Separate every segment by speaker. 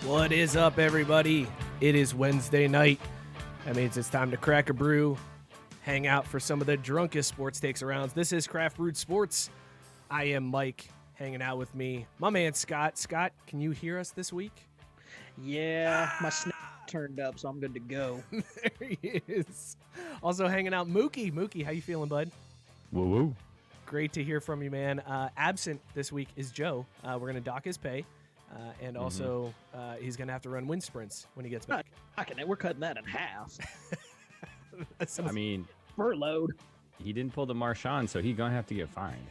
Speaker 1: What is up, everybody? It is Wednesday night. That means it's time to crack a brew, hang out for some of the drunkest sports takes around. This is Brewed Sports. I am Mike, hanging out with me, my man Scott. Scott, can you hear us this week?
Speaker 2: Yeah, my snap turned up, so I'm good to go.
Speaker 1: There he is. Also hanging out, Mookie. Mookie, how you feeling, bud?
Speaker 3: Woo-woo.
Speaker 1: Great to hear from you, man. Absent this week is Joe. We're going to dock his pay. And also, he's going to have to run wind sprints when he gets back.
Speaker 2: We're cutting that in half.
Speaker 3: I mean,
Speaker 2: furloughed.
Speaker 3: he didn't pull the Marshawn, so he's going to have to get fined.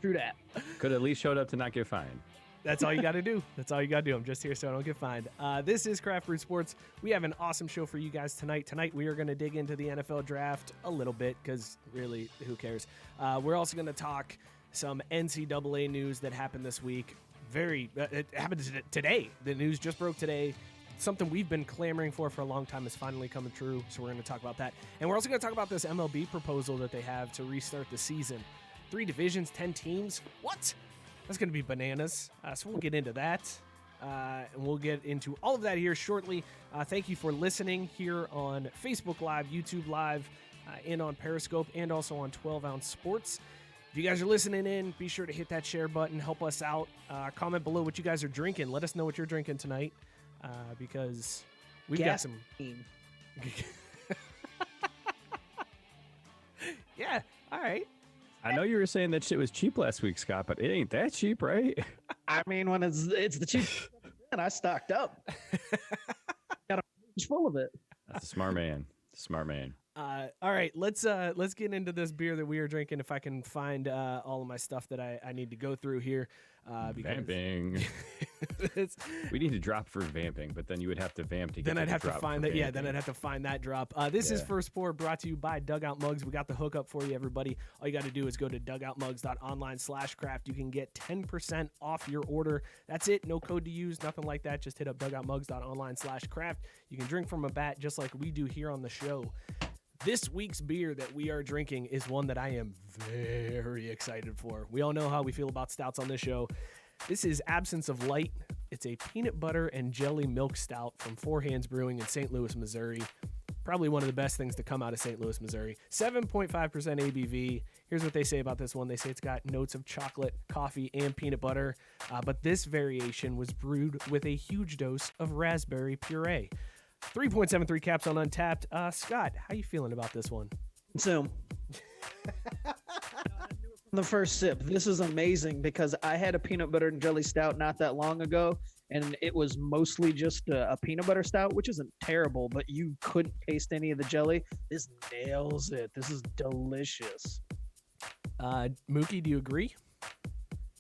Speaker 2: True that.
Speaker 3: Could at least showed up to not get fined.
Speaker 1: That's all you got to do. That's all you got to do. I'm just here so I don't get fined. This is Brewed Sports. We have an awesome show for you guys tonight. Tonight, we are going to dig into the NFL draft a little bit because really, who cares? We're also going to talk some NCAA news that happened this week. It happened today. The news just broke today. Something we've been clamoring for a long time is finally coming true, so we're going to talk about that. And we're also going to talk about this MLB proposal that they have to restart the season. 3 divisions, 10 teams. What? That's going to be bananas. So we'll get into that. And we'll get into all of that here shortly. Thank you for listening here on Facebook Live, YouTube Live, and on Periscope, and also on 12-Ounce Sports. If you guys are listening in, be sure to hit that share button. Help us out. Comment below what you guys are drinking. Let us know what you're drinking tonight because we've got some... Yeah, all right.
Speaker 3: I know you were saying that shit was cheap last week, Scott, but it ain't that cheap, right?
Speaker 2: I mean, when it's the cheap, and I stocked up. Got a fridge full of it.
Speaker 3: That's a smart man. Smart man.
Speaker 1: All right, let's get into this beer that we are drinking. If I can find all of my stuff that I need to go through here.
Speaker 3: Vamping. We need to drop for vamping, but then you would have to vamp to get.
Speaker 1: Then I'd have to find that.
Speaker 3: Vamping.
Speaker 1: Yeah, then I'd have to find that drop. This is First Pour, brought to you by Dugout Mugs. We got the hookup for you, everybody. All you got to do is go to dugoutmugs.online/craft. You can get 10% off your order. That's it. No code to use. Nothing like that. Just hit up dugoutmugs.online/craft. You can drink from a bat just like we do here on the show. This week's beer that we are drinking is one that I am very excited for. We all know how we feel about stouts on this show. This is Absence of Light. It's a peanut butter and jelly milk stout from Four Hands Brewing in St. Louis, Missouri. Probably one of the best things to come out of St. Louis, Missouri. 7.5% ABV. Here's what they say about this one. They say it's got notes of chocolate, coffee, and peanut butter. But this variation was brewed with a huge dose of raspberry puree. 3.73 caps on Untapped. Scott, how you feeling about this one?
Speaker 2: So, the first sip, this is amazing because I had a peanut butter and jelly stout not that long ago, and it was mostly just a peanut butter stout, which isn't terrible, but you couldn't taste any of the jelly. This nails it. This is delicious.
Speaker 1: Mookie, do you agree?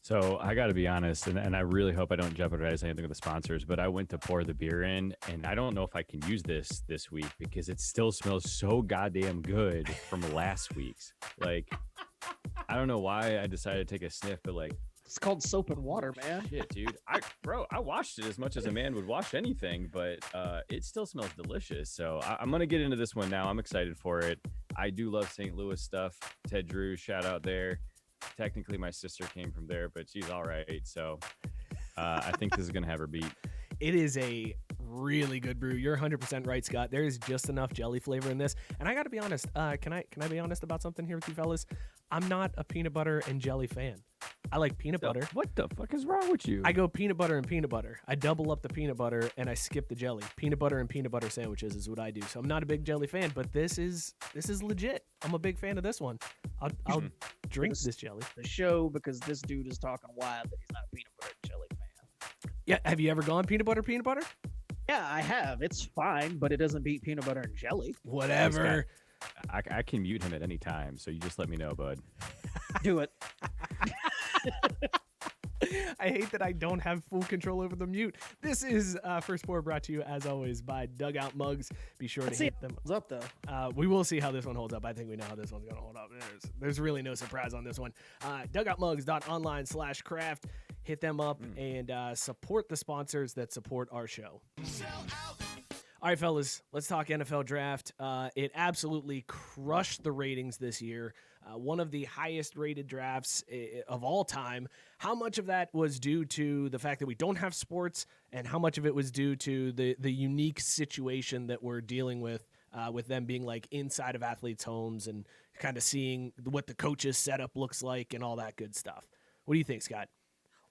Speaker 3: So I got to be honest, and I really hope I don't jeopardize anything with the sponsors, but I went to pour the beer in, and I don't know if I can use this week because it still smells so goddamn good from last week's. Like, I don't know why I decided to take a sniff, but like,
Speaker 2: it's called soap and water, man.
Speaker 3: Shit, dude. I washed it as much as a man would wash anything, but it still smells delicious. So I'm going to get into this one now. I'm excited for it. I do love St. Louis stuff. Ted Drew, shout out there. Technically, my sister came from there, but she's all right. So I think this is going to have her beat.
Speaker 1: It is a really good brew. You're 100% right, Scott. There is just enough jelly flavor in this. And I got to be honest. Can I be honest about something here with you fellas? I'm not a peanut butter and jelly fan. I like peanut butter.
Speaker 3: What the fuck is wrong with you?
Speaker 1: I go peanut butter and peanut butter. I double up the peanut butter and I skip the jelly. Peanut butter and peanut butter sandwiches is what I do. So I'm not a big jelly fan, but this is legit. I'm a big fan of this one. I'll drink this jelly.
Speaker 2: The show because this dude is talking wild that he's not a peanut butter and jelly fan.
Speaker 1: Yeah, have you ever gone peanut butter?
Speaker 2: Yeah, I have. It's fine, but it doesn't beat peanut butter and jelly.
Speaker 1: Whatever.
Speaker 3: I can mute him at any time, so you just let me know, bud.
Speaker 2: Do it.
Speaker 1: I hate that I don't have full control over the mute. This is First Pour, brought to you, as always, by Dugout Mugs. Be sure to hit them.
Speaker 2: Holds up, though.
Speaker 1: We will see how this one holds up. I think we know how this one's going to hold up. There's really no surprise on this one. Dugoutmugs.online/craft. Hit them up and support the sponsors that support our show. All right, fellas, let's talk NFL draft. It absolutely crushed the ratings this year. one of the highest rated drafts of all time. How much of that was due to the fact that we don't have sports, and how much of it was due to the unique situation that we're dealing with them being like inside of athletes' homes and kind of seeing what the coach's setup looks like and all that good stuff? What do you think, Scott?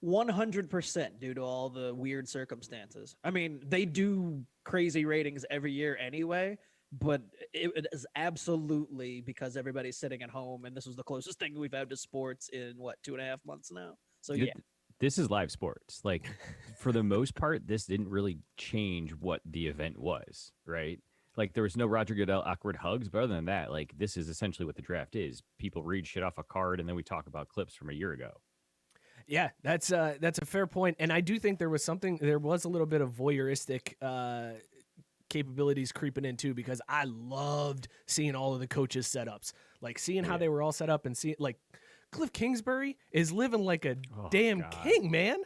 Speaker 2: 100% due to all the weird circumstances. I mean, they do crazy ratings every year anyway, but it is absolutely because everybody's sitting at home, and this was the closest thing we've had to sports in, 2.5 months now? So, yeah.
Speaker 3: This is live sports. Like, for the most part, this didn't really change what the event was, right? Like, there was no Roger Goodell awkward hugs, but other than that, like, this is essentially what the draft is. People read shit off a card, and then we talk about clips from a year ago.
Speaker 1: Yeah, that's a fair point, and I do think there was a little bit of voyeuristic capabilities creeping in too, because I loved seeing all of the coaches' setups, like seeing how they were all set up, and see like Cliff Kingsbury is living like a damn king, man.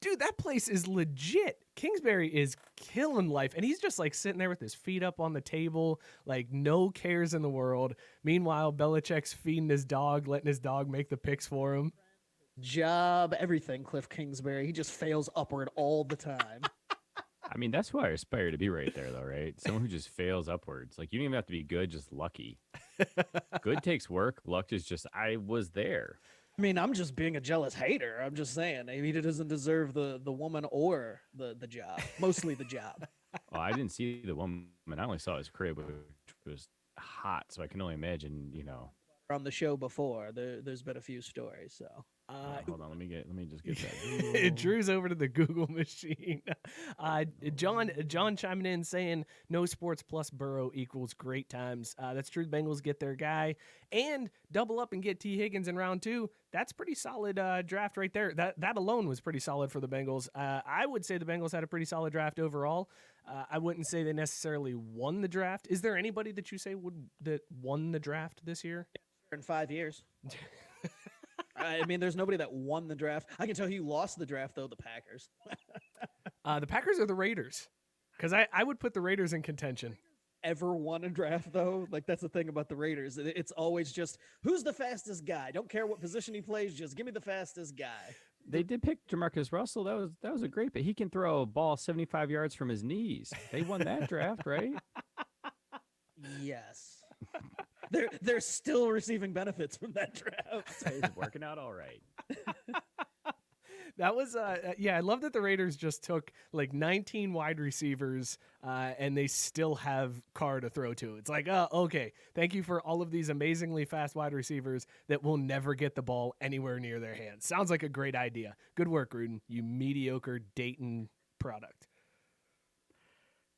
Speaker 1: Dude, that place is legit. Kingsbury is killing life, and he's just like sitting there with his feet up on the table, like no cares in the world. Meanwhile, Belichick's feeding his dog, letting his dog make the picks for him.
Speaker 2: Job, everything, Cliff Kingsbury. He just fails upward all the time.
Speaker 3: I mean, that's who I aspire to be right there, though, right? Someone who just fails upwards. Like, you don't even have to be good, just lucky. Good takes work. Luck is just, I was there.
Speaker 2: I mean, I'm just being a jealous hater. I'm just saying, maybe he doesn't deserve the woman or the job. Mostly the job.
Speaker 3: Well, I didn't see the woman. I only saw his crib, which was hot, so I can only imagine,
Speaker 2: On the show before, there's been a few stories, so.
Speaker 3: Hold on, let me just get that.
Speaker 1: It Drew's over to the Google machine. John chiming in saying no sports plus Burrow equals great times. That's true. The Bengals get their guy and double up and get T. Higgins in round 2. That's pretty solid draft right there. That alone was pretty solid for the Bengals. I would say the Bengals had a pretty solid draft overall. I wouldn't say they necessarily won the draft. Is there anybody that you say that won the draft this year?
Speaker 2: In 5 years. I mean, there's nobody that won the draft. I can tell you lost the draft, though, the Packers.
Speaker 1: The Packers or the Raiders? Because I would put the Raiders in contention.
Speaker 2: Ever won a draft, though? Like, that's the thing about the Raiders. It's always just, who's the fastest guy? Don't care what position he plays, just give me the fastest guy.
Speaker 3: They did pick Jamarcus Russell. That was a great pick. He can throw a ball 75 yards from his knees. They won that draft, right?
Speaker 2: Yes. They're still receiving benefits from that draft.
Speaker 3: It's working out all right.
Speaker 1: That was I love that the Raiders just took like 19 wide receivers and they still have Carr to throw to. It's like, okay, thank you for all of these amazingly fast wide receivers that will never get the ball anywhere near their hands. Sounds like a great idea. Good work, Gruden, you mediocre Dayton product.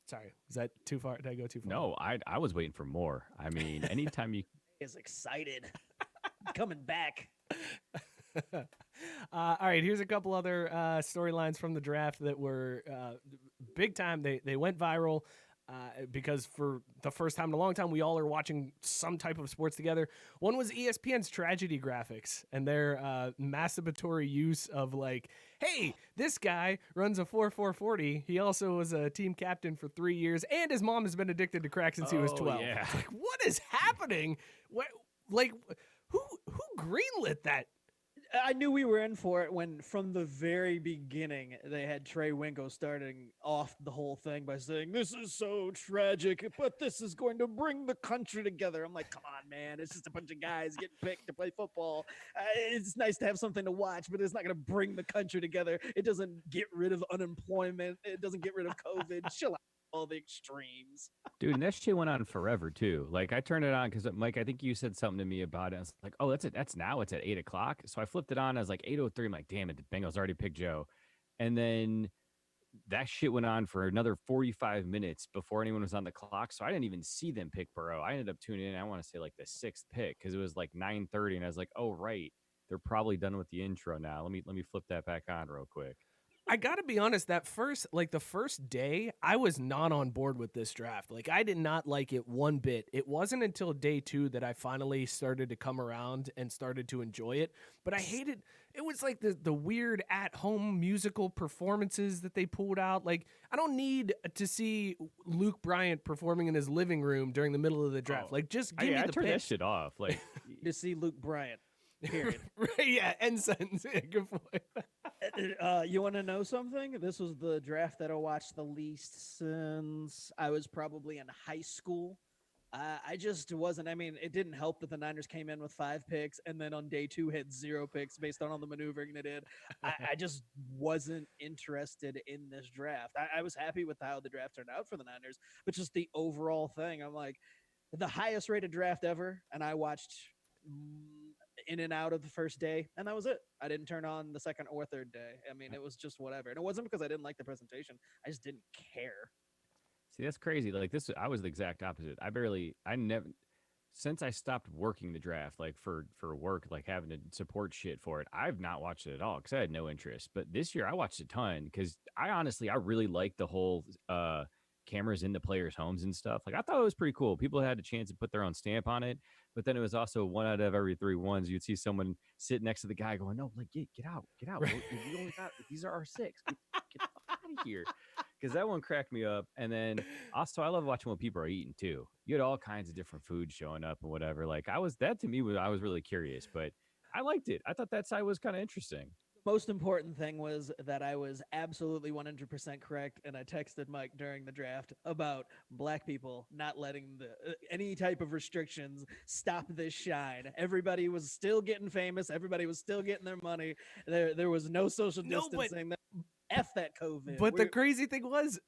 Speaker 1: Sorry, is that too far? Did I go too far?
Speaker 3: No, I was waiting for more. I mean, anytime you
Speaker 2: is excited. Coming back.
Speaker 1: All right, here's a couple other storylines from the draft that were big time. They went viral because for the first time in a long time, we all are watching some type of sports together. One was ESPN's tragedy graphics and their masturbatory use of like, hey, this guy runs a 4.440. He also was a team captain for 3 years, and his mom has been addicted to crack since he was 12.
Speaker 3: Yeah.
Speaker 1: Like, what is happening? Who greenlit that?
Speaker 2: I knew we were in for it when, from the very beginning, they had Trey Wingo starting off the whole thing by saying, this is so tragic, but this is going to bring the country together. I'm like, come on, man. It's just a bunch of guys getting picked to play football. It's nice to have something to watch, but it's not going to bring the country together. It doesn't get rid of unemployment. It doesn't get rid of COVID. Chill out. All the extremes.
Speaker 3: Dude, and that shit went on forever too. Like, I turned it on because Mike, I think you said something to me about it. I was like, oh, that's it. That's now. It's at 8:00. So I flipped it on. I was like 8:03. I'm like, damn it, the Bengals already picked Joe. And then that shit went on for another 45 minutes before anyone was on the clock. So I didn't even see them pick Burrow. I ended up tuning in. I want to say like the 6th pick because it was like 9:30, and I was like, oh right, they're probably done with the intro now. Let me flip that back on real quick.
Speaker 1: I gotta be honest, the first day, I was not on board with this draft. Like, I did not like it one bit. It wasn't until day 2 that I finally started to come around and started to enjoy it. But I hated, it was like the weird at-home musical performances that they pulled out. Like, I don't need to see Luke Bryant performing in his living room during the middle of the draft. Like, just give me the
Speaker 3: I turned that
Speaker 1: picks.
Speaker 3: shit off. Like,
Speaker 2: to see Luke Bryant. Period.
Speaker 1: Right, yeah, end sentence. Yeah, good point.
Speaker 2: You want to know something? This was the draft that I watched the least since I was probably in high school. I just wasn't. I mean, it didn't help that the Niners came in with 5 picks and then on day 2 had 0 picks based on all the maneuvering they did. I just wasn't interested in this draft. I was happy with how the draft turned out for the Niners, but just the overall thing, I'm like, the highest rated draft ever, and I watched in and out of the first day, and that was it. I didn't turn on the second or third day. I mean, it was just whatever. And it wasn't because I didn't like the presentation. I just didn't care.
Speaker 3: See, that's crazy. Like this, I was the exact opposite. I never, since I stopped working the draft, like for work, like having to support shit for it, I've not watched it at all because I had no interest. But this year, I watched a ton because I really liked the whole cameras in the players' homes and stuff. Like I thought it was pretty cool. People had a chance to put their own stamp on it, but then it was also 1 out of every 3 ones. You'd see someone sit next to the guy going, "No, like get out.
Speaker 1: Right.
Speaker 3: We only got these are our 6. Get the fuck out of here." Because that one cracked me up. And then also, I love watching what people are eating too. You had all kinds of different food showing up and whatever. Like I was really curious, but I liked it. I thought that side was kind of interesting.
Speaker 2: Most important thing was that I was absolutely 100% correct, and I texted Mike during the draft about black people not letting any type of restrictions stop this shine. Everybody was still getting famous. Everybody was still getting their money. There was no social distancing. F that COVID.
Speaker 1: But the crazy thing was,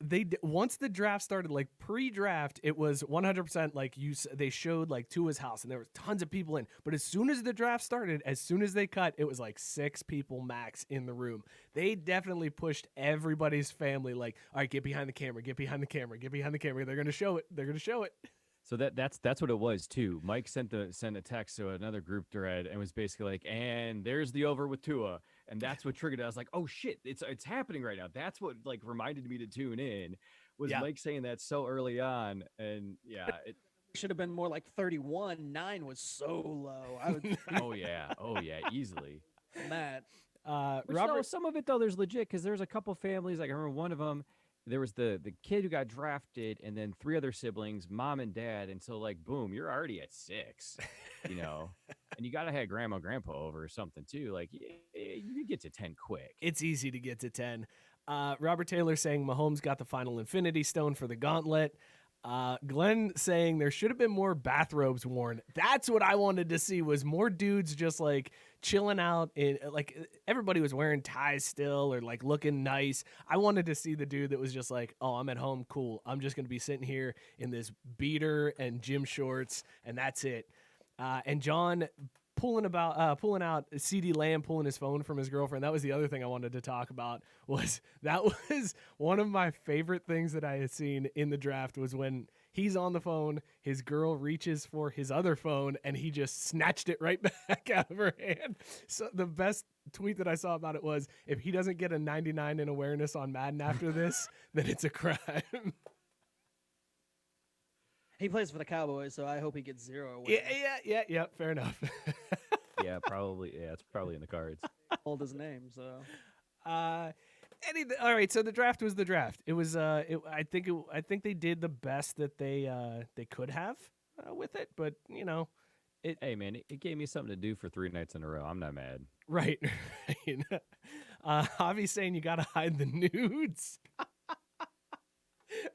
Speaker 1: once the draft started, like pre-draft, it was 100% like they showed like Tua's house, and there was tons of people in. But as soon as the draft started, as soon as they cut, it was like 6 people max in the room. They definitely pushed everybody's family. Like, all right, get behind the camera, get behind the camera, get behind the camera. They're gonna show it. They're gonna show it.
Speaker 3: So that's what it was too. Mike sent a text to another group thread and was basically like, "And there's the over with Tua," and that's what triggered it. I was like, "Oh shit, it's happening right now." That's what like reminded me to tune in. Was Mike saying that so early on? And yeah, it
Speaker 2: should have been more like 31. 9 was so low.
Speaker 3: oh yeah, easily.
Speaker 2: Matt,
Speaker 1: Robert,
Speaker 3: some of it though, there's legit because there's a couple families. Like I remember one of them. There was the kid who got drafted and then 3 other siblings, mom and dad. And so like, boom, you're already at 6, and you got to have grandma, grandpa over or something too. Like you could get to 10 quick.
Speaker 1: It's easy to get to 10. Robert Taylor saying Mahomes got the final Infinity Stone for the gauntlet. Glenn saying there should have been more bathrobes worn. That's what I wanted to see, was more dudes just like chilling out in, like everybody was wearing ties still or like looking nice. I wanted to see the dude that was just like, oh, I'm at home. Cool. I'm just going to be sitting here in this beater and gym shorts, and that's it. And John pulling out CD Lamb, pulling his phone from his girlfriend. That was the other thing I wanted to talk about. Was one of my favorite things that I had seen in the draft, was when he's on the phone, his girl reaches for his other phone and he just snatched it right back out of her hand. So the best tweet that I saw about it was, if he doesn't get a 99 in awareness on Madden after this, then it's a crime.
Speaker 2: he plays for the Cowboys, so I hope he gets 0 awareness.
Speaker 1: Yeah. Fair enough.
Speaker 3: Yeah, probably. Yeah, it's probably in the cards.
Speaker 2: Hold his name. So,
Speaker 1: all right. So the draft was the draft. It was. I think they did the best that they could have with it. But
Speaker 3: Hey man, it gave me something to do for 3 nights in a row. I'm not mad.
Speaker 1: Right. Javi's saying you gotta hide the nudes.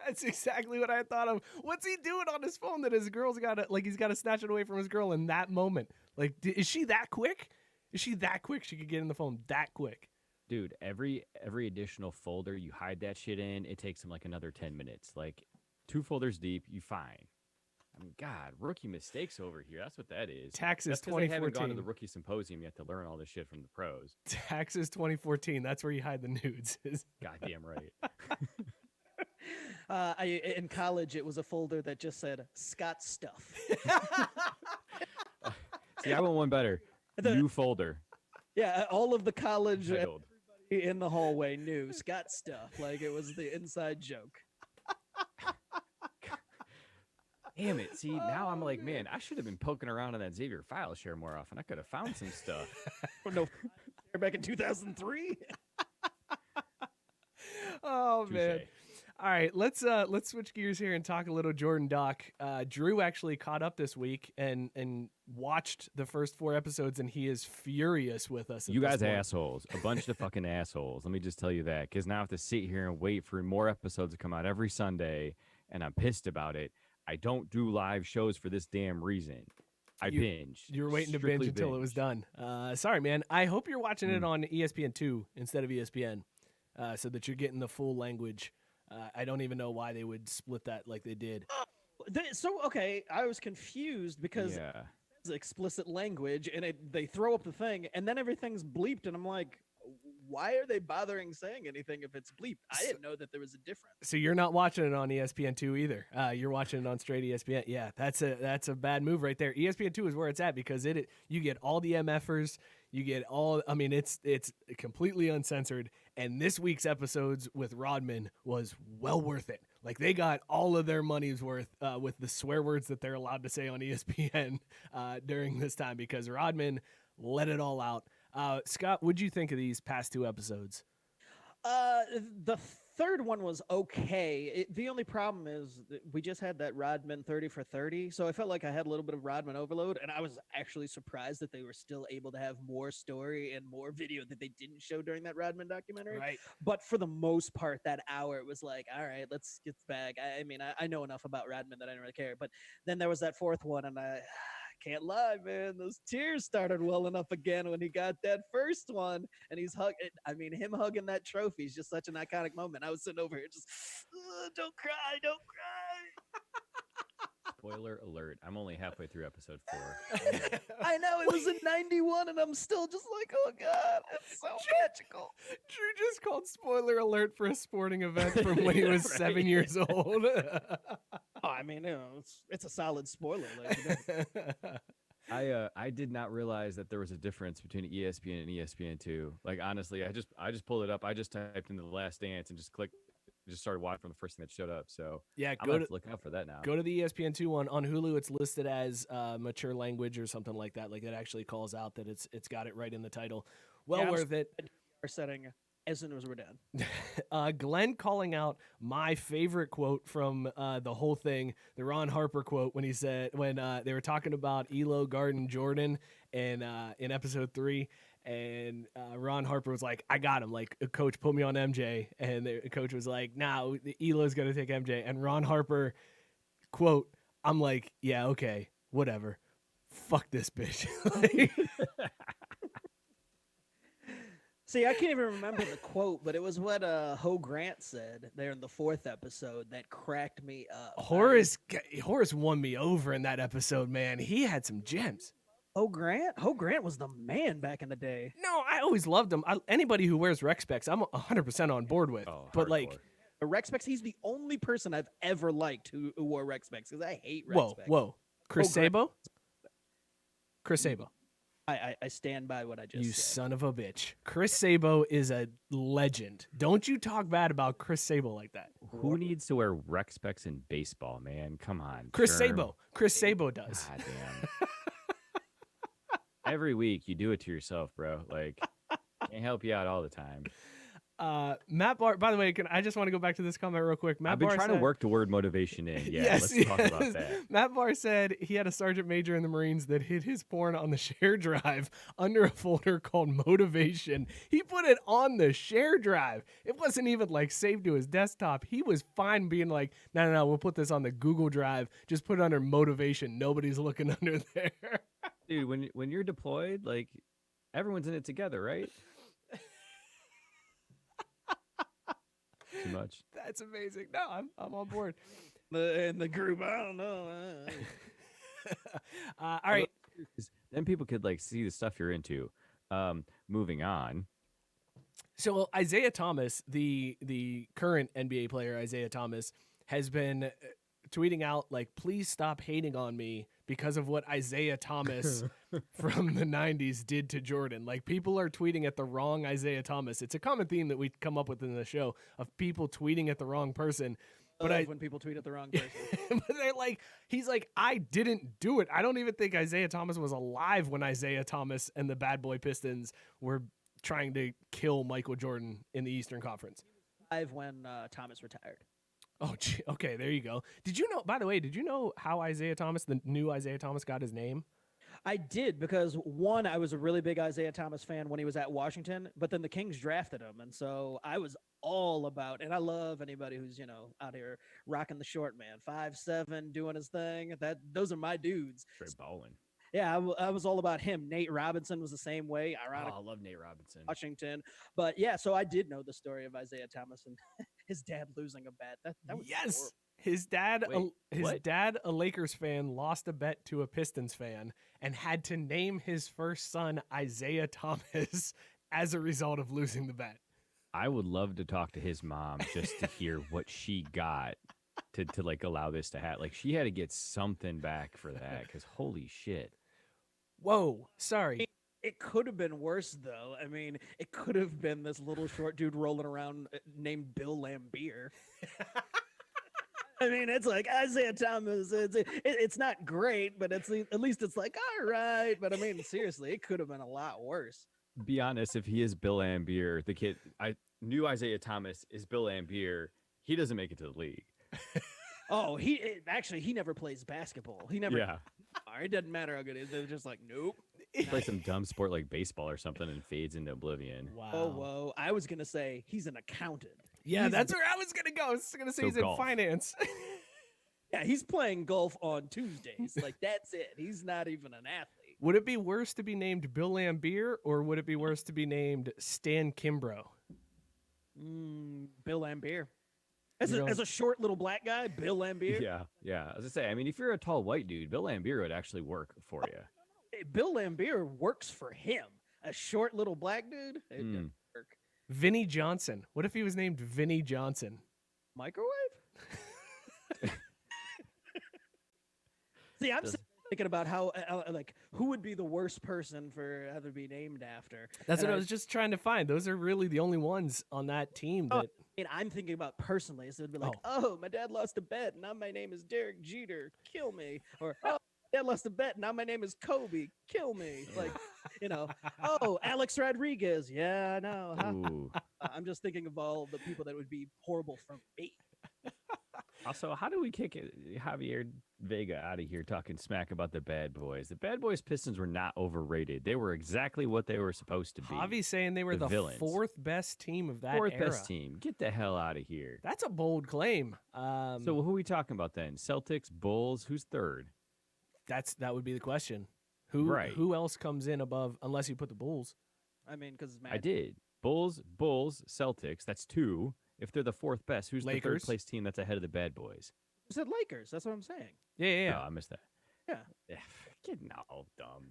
Speaker 1: That's exactly what I thought of. What's he doing on his phone that his girl's he's got to snatch it away from his girl in that moment? Like, is she that quick? Is she that quick? She could get in the phone that quick.
Speaker 3: Dude, every additional folder you hide that shit in, it takes him like another 10 minutes. Like 2 folders deep, you fine. I mean, God, rookie mistakes over here. That's what that is.
Speaker 1: Taxes
Speaker 3: 2014. They haven't gone to the
Speaker 1: 2014.
Speaker 3: rookie symposium yet to learn all this shit from the pros.
Speaker 1: Taxes 2014. That's where you hide the nudes.
Speaker 3: Goddamn right.
Speaker 2: In college, it was a folder that just said Scott stuff.
Speaker 3: See, I want one better. New folder.
Speaker 2: Yeah, all of the college
Speaker 3: Titled.
Speaker 2: in the hallway knew Scott stuff. Like it was the inside joke.
Speaker 3: Damn it. See, now I'm like, man, I should have been poking around on that Xavier file share more often. I could have found some stuff.
Speaker 2: No, back in 2003.
Speaker 1: Oh,
Speaker 3: Touché.
Speaker 1: man. All right, let's switch gears here and talk a little Jordan Doc. Drew actually caught up this week and watched the first 4 episodes, and he is furious with us.
Speaker 3: You guys assholes, a bunch of fucking assholes. Let me just tell you that, because now I have to sit here and wait for more episodes to come out every Sunday, and I'm pissed about it. I don't do live shows for this damn reason. I binge.
Speaker 1: You were waiting to binge until it was done. Sorry, man. I hope you're watching it on ESPN2 instead of ESPN, so that you're getting the full language. I don't even know why they would split that like they did.
Speaker 2: Okay, I was confused because it's explicit language, and they throw up the thing, and then everything's bleeped, and I'm like, why are they bothering saying anything if it's bleeped? I didn't know that there was a difference.
Speaker 1: So you're not watching it on ESPN2 either. You're watching it on straight ESPN. Yeah, that's a bad move right there. ESPN2 is where it's at because you get all the MFers, you get all. I mean, it's completely uncensored. And this week's episodes with Rodman was well worth it. Like, they got all of their money's worth with the swear words that they're allowed to say on ESPN during this time, because Rodman let it all out. Scott, what'd you think of these past 2 episodes?
Speaker 2: The third one was okay. The only problem is that we just had that Rodman 30 for 30. So I felt like I had a little bit of Rodman overload, and I was actually surprised that they were still able to have more story and more video that they didn't show during that Rodman documentary.
Speaker 1: Right.
Speaker 2: But for the most part, that hour, it was like, all right, let's get back. I mean, I know enough about Rodman that I don't really care. But then there was that fourth one, and I can't lie, man. Those tears started welling up again when he got that first one, and he's hugging. I mean, him hugging that trophy is just such an iconic moment. I was sitting over here just, don't cry, don't cry.
Speaker 3: Spoiler alert! I'm only halfway through episode 4.
Speaker 2: I know, it was in 91, and I'm still just like, oh god, it's so magical.
Speaker 1: Drew just called spoiler alert for a sporting event from when he was 7 years old.
Speaker 2: Oh, I mean, it's a solid spoiler.
Speaker 3: I did not realize that there was a difference between ESPN and ESPN2. Like, honestly, I just pulled it up. I just typed in The Last Dance and just started watching from the first thing that showed up. So
Speaker 1: yeah,
Speaker 3: I'm gonna have to look out for that now.
Speaker 1: Go to the ESPN2 one on Hulu. It's listed as mature language or something like that. Like, it actually calls out that it's got it right in the title. Well worth it.
Speaker 2: Our setting as soon as we're done.
Speaker 1: Glenn calling out my favorite quote from the whole thing, the Ron Harper quote when he said, when they were talking about Elo, Garden, Jordan, and in episode 3, and Ron Harper was like, I got him. Like, coach put me on MJ, and the coach was like, nah, Elo's gonna take MJ. And Ron Harper quote, I'm like, yeah, okay, whatever. Fuck this bitch.
Speaker 2: See, I can't even remember the quote, but it was what Ho Grant said there in the 4th episode that cracked me up.
Speaker 1: Horace won me over in that episode, man. He had some gems.
Speaker 2: Ho Grant was the man back in the day.
Speaker 1: No, I always loved him. Anybody who wears rec specs, I'm 100% on board with.
Speaker 3: Oh,
Speaker 1: but
Speaker 3: hardcore.
Speaker 1: like,
Speaker 2: the rec specs, he's the only person I've ever liked who wore rec specs, because I hate rec specs.
Speaker 1: Whoa, Chris Sabo? Chris Sabo.
Speaker 2: I stand by what I just said.
Speaker 1: You son of a bitch. Chris Sabo is a legend. Don't you talk bad about Chris Sabo like that.
Speaker 3: Who needs to wear rec specs in baseball, man? Come on.
Speaker 1: Chris Sabo. Chris Sabo does.
Speaker 3: God damn. Every week you do it to yourself, bro. Like, can't help you out all the time.
Speaker 1: Matt Barr, by the way, I just want to go back to this comment real quick.
Speaker 3: I've been trying to work the word motivation in. Yeah,
Speaker 1: yes,
Speaker 3: let's talk about that.
Speaker 1: Matt Barr said he had a sergeant major in the Marines that hid his porn on the share drive under a folder called motivation. He put it on the share drive. It wasn't even like saved to his desktop. He was fine being like, no, we'll put this on the Google Drive. Just put it under motivation. Nobody's looking under there.
Speaker 3: Dude, when you're deployed, like, everyone's in it together, right? Too much.
Speaker 1: That's amazing. No, I'm on board.
Speaker 2: In the group, I don't know.
Speaker 1: All right.
Speaker 3: Then people could like see the stuff you're into. Moving on.
Speaker 1: So Isaiah Thomas, the current NBA player Isaiah Thomas, has been tweeting out like, please stop hating on me because of what Isaiah Thomas from the 90s did to Jordan. Like, people are tweeting at the wrong Isaiah Thomas. It's a common theme that we come up with in the show of people tweeting at the wrong person.
Speaker 2: But when people tweet at the wrong person.
Speaker 1: But they're like, he's like, I didn't do it. I don't even think Isaiah Thomas was alive when Isaiah Thomas and the Bad Boy Pistons were trying to kill Michael Jordan in the Eastern Conference.
Speaker 2: Live when Thomas retired.
Speaker 1: Oh, okay, there you go. Did you know, by the way, did you know how the new Isaiah Thomas got his name?
Speaker 2: I did because one, I was a really big Isaiah Thomas fan when he was at Washington, but then the Kings drafted him, and so I was all about. And I love anybody who's out here rocking the short man, 5'7", doing his thing. Those are my dudes.
Speaker 3: Straight balling.
Speaker 2: Yeah, I was all about him. Nate Robinson was the same way. Ironic.
Speaker 3: Oh, I love Nate Robinson.
Speaker 2: Washington, but yeah, so I did know the story of Isaiah Thomas and his dad losing a bet. That was
Speaker 1: yes.
Speaker 2: horrible.
Speaker 1: His dad,
Speaker 3: Wait,
Speaker 1: dad, a Lakers fan, lost a bet to a Pistons fan and had to name his first son Isaiah Thomas as a result of losing the bet.
Speaker 3: I would love to talk to his mom just to hear what she got to like allow this to happen. Like she had to get something back for that because holy shit.
Speaker 1: Whoa, sorry.
Speaker 2: It could have been worse, though. I mean, it could have been this little short dude rolling around named Bill Lambier. I mean, it's like Isaiah Thomas. It's not great, but at least it's like all right. But I mean, seriously, it could have been a lot worse.
Speaker 3: Be honest, if he is Bill Lambier, the kid I knew Isaiah Thomas is Bill Lambier, he doesn't make it to the league.
Speaker 2: Oh, he never plays basketball. He never.
Speaker 3: Yeah.
Speaker 2: It doesn't matter how good it is. They're just like, nope.
Speaker 3: Play some dumb sport like baseball or something and fades into oblivion.
Speaker 1: Wow.
Speaker 2: Oh, whoa. I was going to say he's an accountant.
Speaker 1: Yeah, that's where I was going to go. I was going to say
Speaker 3: So
Speaker 1: he's
Speaker 3: golf.
Speaker 1: in finance.
Speaker 2: Yeah, he's playing golf on Tuesdays. Like, that's it. He's not even an athlete.
Speaker 1: Would it be worse to be named Bill Lambier or would it be worse to be named Stan Kimbrough?
Speaker 2: Bill Lambier. As a short little black guy, Bill Lambier.
Speaker 3: Yeah. As I say, I mean, if you're a tall white dude, Bill Lambier would actually work for you.
Speaker 2: Hey, Bill Lambier works for him. A short little black dude? It doesn't work.
Speaker 1: Vinny Johnson. What if he was named Vinny Johnson?
Speaker 2: Microwave? See, I'm thinking about how, who would be the worst person for how to be named after.
Speaker 1: That's what I was just trying to find. Those are really the only ones on that team that.
Speaker 2: And I'm thinking about personally, so it'd be like, oh, my dad lost a bet, and now my name is Derek Jeter, kill me. Or, oh, my dad lost a bet, and now my name is Kobe, kill me. Like, oh, Alex Rodriguez, yeah, I know.
Speaker 3: Ooh.
Speaker 2: I'm just thinking of all the people that would be horrible for me.
Speaker 3: Also, how do we kick Javier Vega out of here talking smack about the Bad Boys? The Bad Boys Pistons were not overrated. They were exactly what they were supposed to be.
Speaker 1: Javi's saying they were the
Speaker 3: villains.
Speaker 1: Fourth best team of that
Speaker 3: Fourth
Speaker 1: era.
Speaker 3: best team. Get the hell out of here.
Speaker 1: That's a bold claim.
Speaker 3: So who are we talking about then? Celtics, Bulls, who's third?
Speaker 1: That would be the question. Who else comes in above unless you put the Bulls?
Speaker 2: I mean, because
Speaker 3: I did. Bulls, Celtics. That's two. If they're the fourth best, who's the third place team that's ahead of the Bad Boys?
Speaker 2: You said Lakers. That's what I'm saying.
Speaker 1: Yeah.
Speaker 3: Oh, I missed that.
Speaker 2: Yeah.
Speaker 3: Getting all dumb.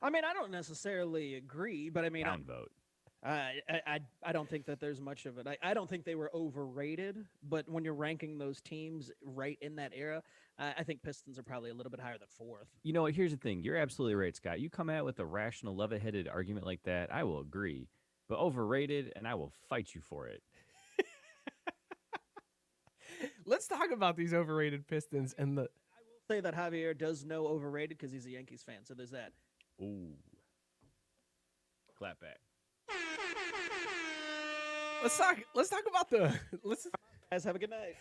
Speaker 2: I mean, I don't necessarily agree, but I mean,
Speaker 3: Downvote.
Speaker 2: I don't think that there's much of it. I don't think they were overrated, but when you're ranking those teams right in that era, I think Pistons are probably a little bit higher than fourth.
Speaker 3: You know what? Here's the thing. You're absolutely right, Scott. You come out with a rational, level-headed argument like that, I will agree. But overrated, and I will fight you for it.
Speaker 1: Let's talk about these overrated Pistons and the.
Speaker 2: I will say that Javier does know overrated because he's a Yankees fan, so there's that.
Speaker 3: Ooh. Clap back.
Speaker 1: Let's talk about the.
Speaker 2: Guys, have a good night.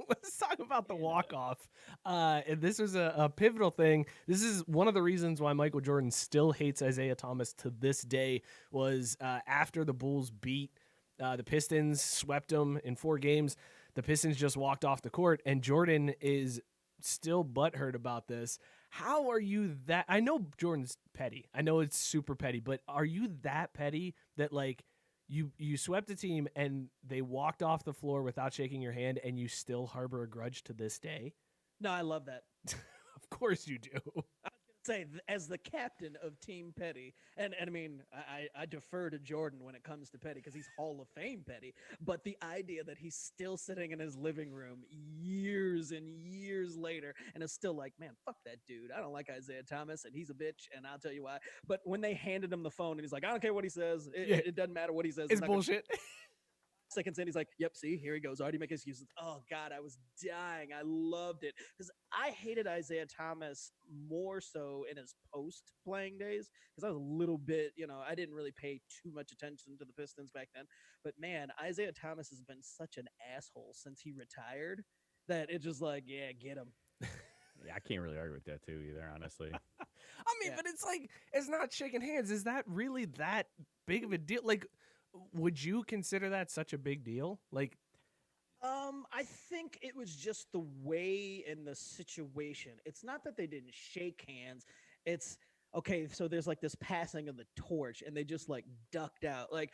Speaker 1: Let's talk about the walk-off. And this was a pivotal thing. This is one of the reasons why Michael Jordan still hates Isaiah Thomas to this day was after the Bulls beat the Pistons, swept them in 4 games. The Pistons just walked off the court, and Jordan is still butthurt about this. How are you that? I know Jordan's petty. I know it's super petty, but are you that petty that like you swept a team and they walked off the floor without shaking your hand and you still harbor a grudge to this day?
Speaker 2: No, I love that.
Speaker 1: Of course you do.
Speaker 2: Say as the captain of Team Petty, and I mean I defer to Jordan when it comes to Petty because he's Hall of Fame Petty, but the idea that he's still sitting in his living room years and years later and is still like, man, fuck that dude, I don't like Isaiah Thomas and he's a bitch and I'll tell you why. But when they handed him the phone and he's like, I don't care what he says, it doesn't matter what he says,
Speaker 1: It's bullshit.
Speaker 2: seconds in, he's like, "Yep, see, here he goes, already making excuses." Oh God, I was dying. I loved it because I hated Isaiah Thomas more so in his post playing days because I was a little bit, I didn't really pay too much attention to the Pistons back then. But man, Isaiah Thomas has been such an asshole since he retired that it's just like, yeah, get him.
Speaker 3: Yeah, I can't really argue with that too either, honestly.
Speaker 1: I mean, but it's like, it's not shaking hands. Is that really that big of a deal? Like, would you consider that such a big deal? Like,
Speaker 2: I think it was just the way in the situation. It's not that they didn't shake hands. It's okay. So there's like this passing of the torch, and they just like ducked out. Like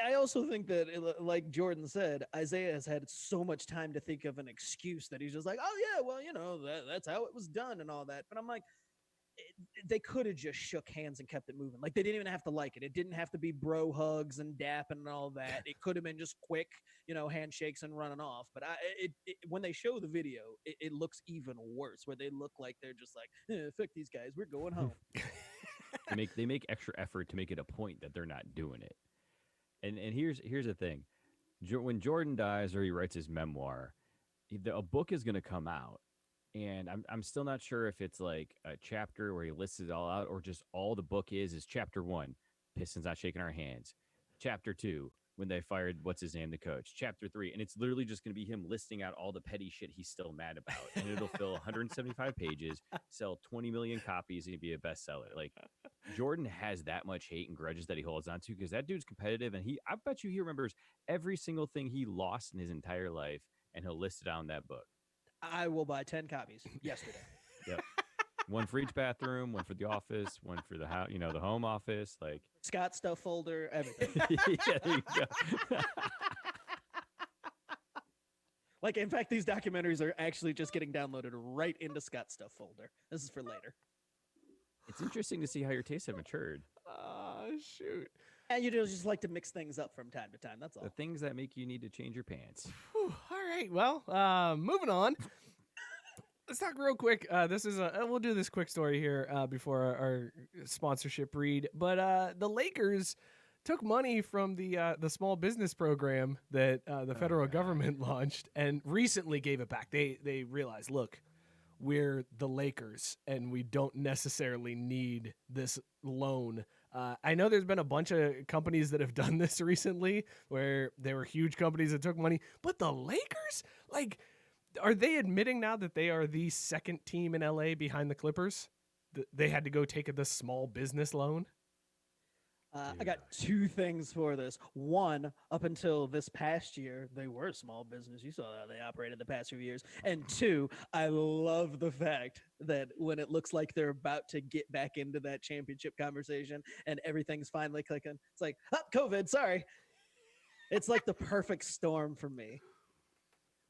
Speaker 2: I also think that, like Jordan said, Isaiah has had so much time to think of an excuse that he's just like, oh yeah, well, that's how it was done and all that. But I'm like, they could have just shook hands and kept it moving. Like they didn't even have to like it. It didn't have to be bro hugs and dapping and all that. It could have been just quick, handshakes and running off. But when they show the video, it looks even worse, where they look like they're just like, fuck these guys, we're going home.
Speaker 3: They make extra effort to make it a point that they're not doing it. And here's the thing. When Jordan dies or he writes his memoir, a book is going to come out. And I'm still not sure if it's like a chapter where he lists it all out or just all the book is chapter 1, Pistons not shaking our hands. Chapter 2, when they fired, what's his name, the coach. Chapter 3, and it's literally just going to be him listing out all the petty shit he's still mad about. And it'll fill 175 pages, sell 20 million copies, and be a bestseller. Like, Jordan has that much hate and grudges that he holds on to because that dude's competitive. And I bet you he remembers every single thing he lost in his entire life, and he'll list it out in that book.
Speaker 2: I will buy 10 copies yesterday.
Speaker 3: Yep. One for each bathroom, one for the office, one for the house, the home office, like
Speaker 2: Scott stuff folder, everything.
Speaker 3: Yeah, there you go.
Speaker 2: Like, in fact, these documentaries are actually just getting downloaded right into Scott's stuff folder. This is for later.
Speaker 3: It's interesting to see how your tastes have matured.
Speaker 1: oh, shoot.
Speaker 2: And you just like to mix things up from time to time. That's all.
Speaker 3: The things that make you need to change your pants.
Speaker 1: Whew, all right. Well, moving on. Let's talk real quick. This is we'll do this quick story here before our sponsorship read. But the Lakers took money from the small business program that the federal government launched and recently gave it back. They realized, look, we're the Lakers and we don't necessarily need this loan. I know there's been a bunch of companies that have done this recently where there were huge companies that took money, but the Lakers, like, are they admitting now that they are the second team in LA behind the Clippers? They had to go take the small business loan?
Speaker 2: I got two things for this. One, up until this past year, they were a small business. You saw how they operated the past few years. And two, I love the fact that when it looks like they're about to get back into that championship conversation and everything's finally clicking, it's like, oh, COVID, sorry. It's like the perfect storm for me.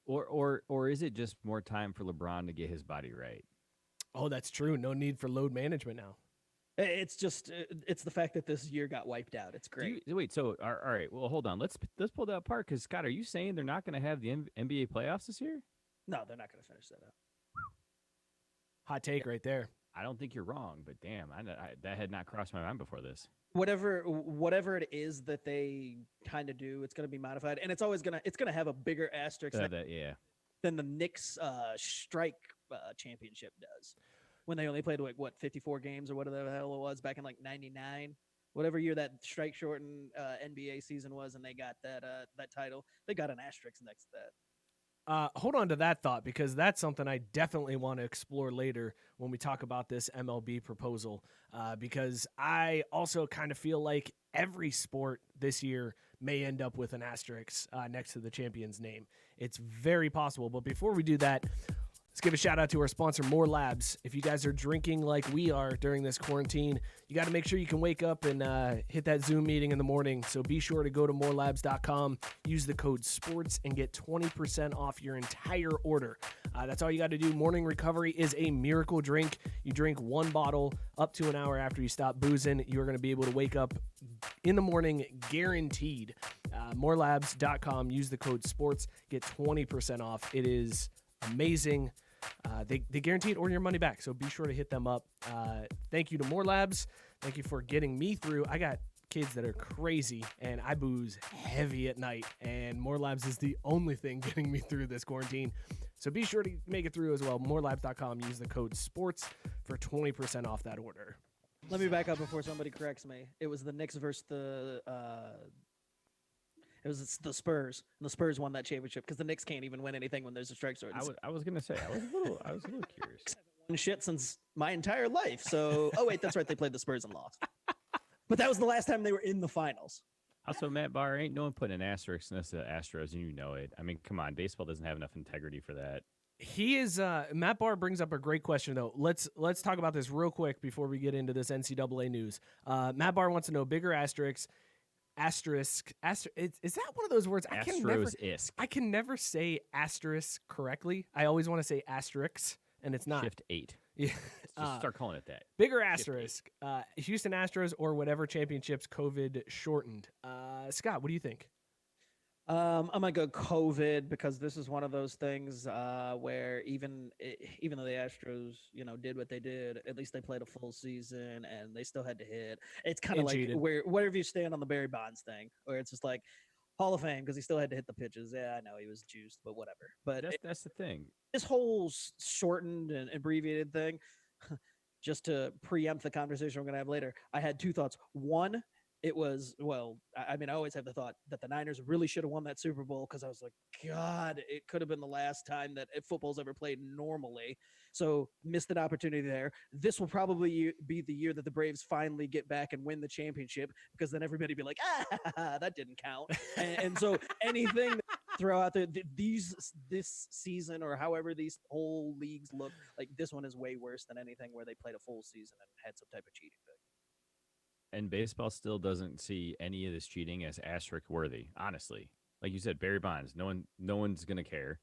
Speaker 3: Or is it just more time for LeBron to get his body right?
Speaker 1: Oh, that's true. No need for load management now.
Speaker 2: It's just it's the fact that this year got wiped out. It's great.
Speaker 3: Wait, so all right, well, hold on. Let's pull that apart because Scott, are you saying they're not going to have the NBA playoffs this year?
Speaker 2: No, they're not going to finish that up.
Speaker 1: Hot take right there.
Speaker 3: I don't think you're wrong, but damn, that had not crossed my mind before this.
Speaker 2: Whatever it is that they kind of do, it's going to be modified, and it's always gonna have a bigger asterisk than the Knicks strike championship does. When they only played 54 games or whatever the hell it was back in like '99, whatever year that strike shortened NBA season was, and they got that title, they got an asterisk next to that.
Speaker 1: Hold on to that thought because that's something I definitely want to explore later when we talk about this MLB proposal. Because I also kind of feel like every sport this year may end up with an asterisk next to the champion's name. It's very possible. But before we do that, let's give a shout out to our sponsor, More Labs. If you guys are drinking like we are during this quarantine, you got to make sure you can wake up and hit that Zoom meeting in the morning. So be sure to go to morelabs.com, use the code SPORTS, and get 20% off your entire order. That's all you got to do. Morning Recovery is a miracle drink. You drink one bottle up to an hour after you stop boozing. You're going to be able to wake up in the morning guaranteed. Morelabs.com, use the code SPORTS, get 20% off. It is amazing. They guarantee it or your money back, so be sure to hit them up. Thank you to More Labs. Thank you for getting me through. I got kids that are crazy, and I booze heavy at night, and More Labs is the only thing getting me through this quarantine. So be sure to make it through as well. Morelabs.com. Use the code SPORTS for 20% off that order.
Speaker 2: Let me back up before somebody corrects me. It was the Knicks versus the Spurs. And the Spurs won that championship because the Knicks can't even win anything when there's a strike zone.
Speaker 3: I was gonna say I was a little curious.
Speaker 2: Won shit since my entire life. So, oh wait, that's right. They played the Spurs and lost. But that was the last time they were in the finals.
Speaker 3: Also, Matt Barr, ain't no one putting an asterisk next to the Astros, and you know it. I mean, come on, baseball doesn't have enough integrity for that.
Speaker 1: He is Matt Barr brings up a great question though. Let's talk about this real quick before we get into this NCAA news. Matt Barr wants to know bigger asterisk. Is that one of those words? I can never say asterisk correctly. I always want to say asterisks, and it's not.
Speaker 3: Shift 8.
Speaker 1: Yeah.
Speaker 3: Just start calling it that.
Speaker 1: Bigger asterisk. Houston Astros or whatever championships COVID shortened. Scott, what do you think?
Speaker 2: I'm gonna go COVID because this is one of those things where even though the Astros, did what they did, at least they played a full season and they still had to hit. It's kind of like
Speaker 1: cheated.
Speaker 2: wherever you stand on the Barry Bonds thing, where it's just like Hall of Fame because he still had to hit the pitches. Yeah, I know he was juiced, but whatever. But
Speaker 3: that's the thing.
Speaker 2: This whole shortened and abbreviated thing, just to preempt the conversation we're gonna have later, I had two thoughts. One, it was, I always have the thought that the Niners really should have won that Super Bowl because I was like, God, it could have been the last time that football's ever played normally. So missed an opportunity there. This will probably be the year that the Braves finally get back and win the championship because then everybody be like, that didn't count. And so anything that throw out there, this season or however these whole leagues look, like this one is way worse than anything where they played a full season and had some type of cheating thing.
Speaker 3: And baseball still doesn't see any of this cheating as asterisk worthy, honestly. Like you said, Barry Bonds, no one's gonna care.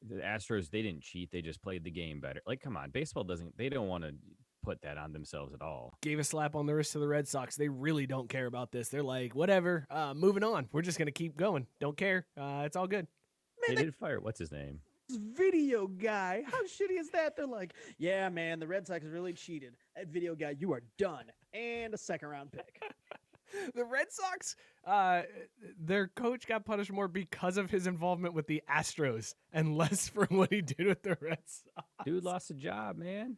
Speaker 3: The Astros, they didn't cheat, they just played the game better. Like, come on, baseball they don't want to put that on themselves at all.
Speaker 1: Gave a slap on the wrist to the Red Sox. They really don't care about this. They're like, whatever, moving on. We're just gonna keep going. Don't care. It's all good.
Speaker 3: Man, they did fire. What's his name?
Speaker 2: Video guy. How shitty is that? They're like, yeah, man, the Red Sox really cheated. That video guy, you are done. And a second round pick.
Speaker 1: The Red Sox, their coach got punished more because of his involvement with the Astros and less for what he did with the Red Sox.
Speaker 3: Dude lost a job, man.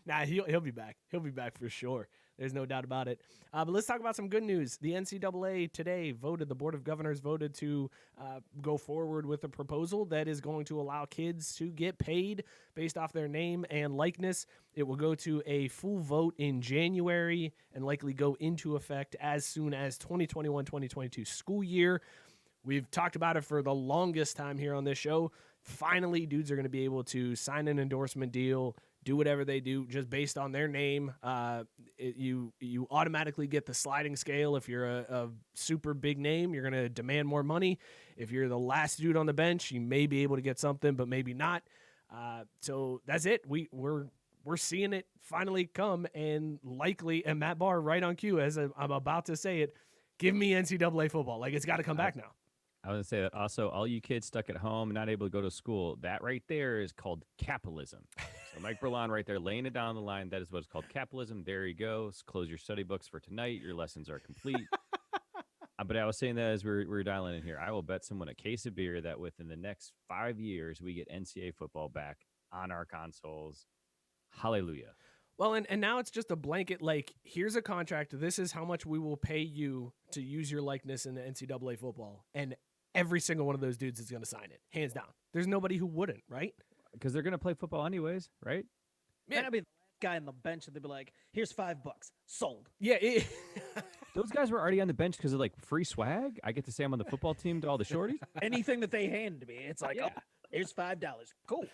Speaker 1: Nah, he'll be back. He'll be back for sure. There's no doubt about it. But let's talk about some good news. The NCAA today the Board of Governors voted to go forward with a proposal that is going to allow kids to get paid based off their name and likeness. It will go to a full vote in January and likely go into effect as soon as 2021-2022 school year. We've talked about it for the longest time here on this show. Finally, dudes are going to be able to sign an endorsement deal, do whatever they do just based on their name. You automatically get the sliding scale. If you're a super big name, you're going to demand more money. If you're the last dude on the bench, you may be able to get something, but maybe not. So that's it. We're seeing it finally come, and likely, and Matt Barr right on cue as I'm about to say it, give me NCAA football. Like, it's got to come back now.
Speaker 3: I was going to say that also, all you kids stuck at home, not able to go to school, that right there is called capitalism. So Mike Berlon right there laying it down the line. That is what it's called, capitalism. There you go. Close your study books for tonight. Your lessons are complete. But I was saying that as we're dialing in here, I will bet someone a case of beer that within the next 5 years, we get NCAA football back on our consoles. Hallelujah.
Speaker 1: Well, and now it's just a blanket, like, here's a contract. This is how much we will pay you to use your likeness in the NCAA football. And every single one of those dudes is going to sign it, hands down. There's nobody who wouldn't, right?
Speaker 3: Because they're going to play football anyways, right?
Speaker 2: Yeah. That'd be the last guy on the bench, and they'd be like, here's $5. Sold.
Speaker 1: Yeah.
Speaker 3: Those guys were already on the bench because of, like, free swag. I get to say I'm on the football team to all the shorties.
Speaker 2: Anything that they hand to me, it's like, oh, here's $5. Cool.